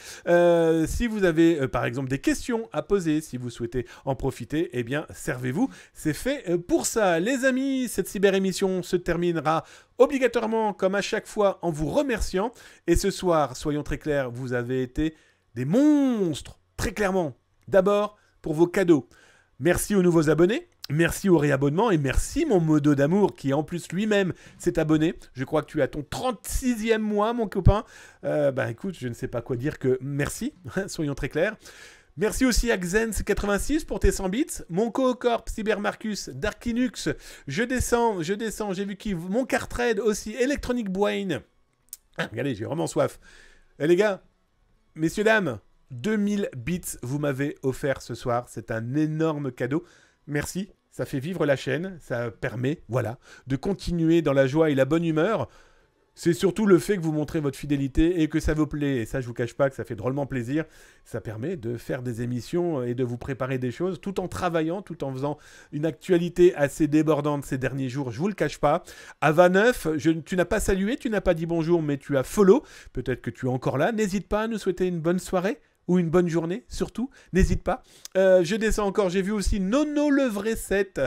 Si vous avez, par exemple, des questions à poser, si vous souhaitez en profiter, servez-vous. C'est fait pour ça. Les amis, cette cyber-émission se terminera obligatoirement, comme à chaque fois, en vous remerciant. Et ce soir, soyons très clairs, vous avez été des monstres, très clairement. D'abord, pour vos cadeaux. Merci aux nouveaux abonnés. Merci au réabonnement et merci mon modo d'amour qui en plus lui-même s'est abonné. Je crois que tu as ton 36e mois mon copain. Écoute, je ne sais pas quoi dire que merci, soyons très clairs. Merci aussi à Xens86 pour tes 100 bits. Mon Coocorp, Cybermarcus, Darkinux, je descends, j'ai vu qui mon Cartrade aussi, Electronic Brain. Regardez, j'ai vraiment soif. Les gars, messieurs, dames, 2000 bits vous m'avez offert ce soir. C'est un énorme cadeau. Merci, ça fait vivre la chaîne, ça permet, voilà, de continuer dans la joie et la bonne humeur. C'est surtout le fait que vous montrez votre fidélité et que ça vous plaît. Et ça, je vous cache pas que ça fait drôlement plaisir. Ça permet de faire des émissions et de vous préparer des choses tout en travaillant, tout en faisant une actualité assez débordante ces derniers jours. Je vous le cache pas. Ava 9, tu n'as pas salué, tu n'as pas dit bonjour, mais tu as follow. Peut-être que tu es encore là. N'hésite pas à nous souhaiter une bonne soirée. Ou une bonne journée, surtout, n'hésite pas. Je descends encore, j'ai vu aussi Nono le vrai 7.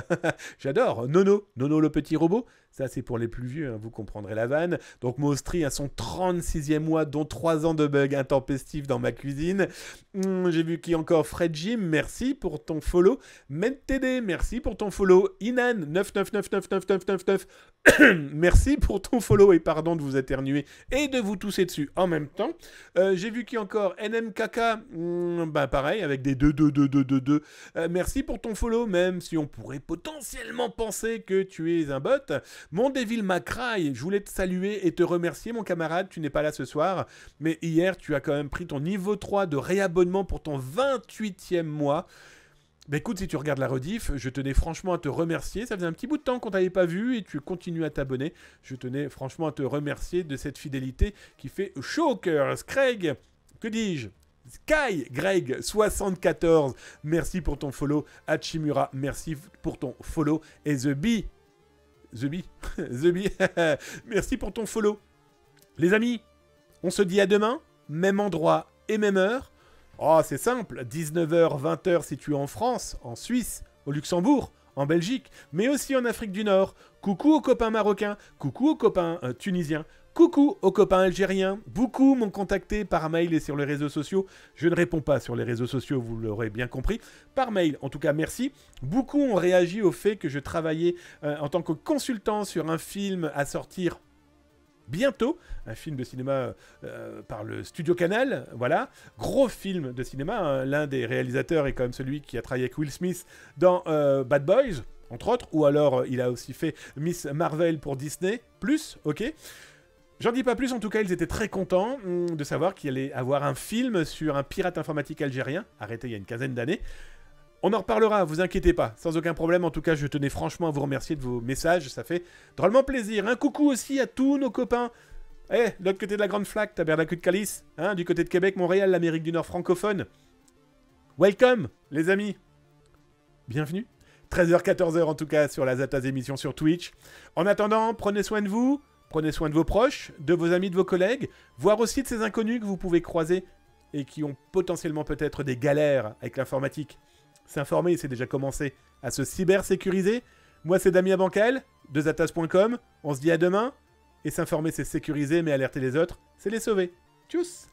J'adore, Nono le petit robot. Ça, c'est pour les plus vieux, hein, vous comprendrez la vanne. Donc, Mostri a son 36e mois, dont 3 ans de bugs intempestifs dans ma cuisine. J'ai vu qui encore Fred Jim, merci pour ton follow. MedTD, merci pour ton follow. Inan, 999999999. Merci pour ton follow et pardon de vous éternuer et de vous tousser dessus en même temps. J'ai vu qui encore NMKK, pareil, avec des 2. Merci pour ton follow, même si on pourrait potentiellement penser que tu es un bot. Mon Devil Macrae, je voulais te saluer et te remercier, mon camarade. Tu n'es pas là ce soir, mais hier, tu as quand même pris ton niveau 3 de réabonnement pour ton 28e mois. Écoute, si tu regardes la rediff, je tenais franchement à te remercier. Ça faisait un petit bout de temps qu'on t'avait pas vu et tu continues à t'abonner. Je tenais franchement à te remercier de cette fidélité qui fait chaud au cœur. Craig, que dis-je? Sky, Greg, 74, merci pour ton follow. Hachimura, merci pour ton follow. Et The Bee, merci pour ton follow. Les amis, on se dit à demain, même endroit et même heure. Oh, c'est simple, 19h, 20h si tu es en France, en Suisse, au Luxembourg, en Belgique, mais aussi en Afrique du Nord. Coucou aux copains marocains, coucou aux copains tunisiens, coucou aux copains algériens. Beaucoup m'ont contacté par mail et sur les réseaux sociaux. Je ne réponds pas sur les réseaux sociaux, vous l'aurez bien compris. Par mail, en tout cas, merci. Beaucoup ont réagi au fait que je travaillais en tant que consultant sur un film à sortir bientôt, un film de cinéma par le Studio Canal, voilà, gros film de cinéma, hein. L'un des réalisateurs est quand même celui qui a travaillé avec Will Smith dans Bad Boys, entre autres, ou alors il a aussi fait Miss Marvel pour Disney+, ok. J'en dis pas plus, en tout cas, ils étaient très contents de savoir qu'il allait avoir un film sur un pirate informatique algérien, arrêté il y a une quinzaine d'années. On en reparlera, vous inquiétez pas, sans aucun problème. En tout cas, je tenais franchement à vous remercier de vos messages, ça fait drôlement plaisir. Un coucou aussi à tous nos copains. De l'autre côté de la Grande Flaque, Tabernacle de Calice, du côté de Québec, Montréal, l'Amérique du Nord francophone. Welcome, les amis. Bienvenue. 13h, 14h en tout cas sur la Zataz émission sur Twitch. En attendant, prenez soin de vous, prenez soin de vos proches, de vos amis, de vos collègues, voire aussi de ces inconnus que vous pouvez croiser et qui ont potentiellement peut-être des galères avec l'informatique. S'informer, c'est déjà commencer à se cybersécuriser. Moi, c'est Damien Bancal, de Zataz.com. On se dit à demain. Et s'informer, c'est sécuriser, mais alerter les autres, c'est les sauver. Tchuss!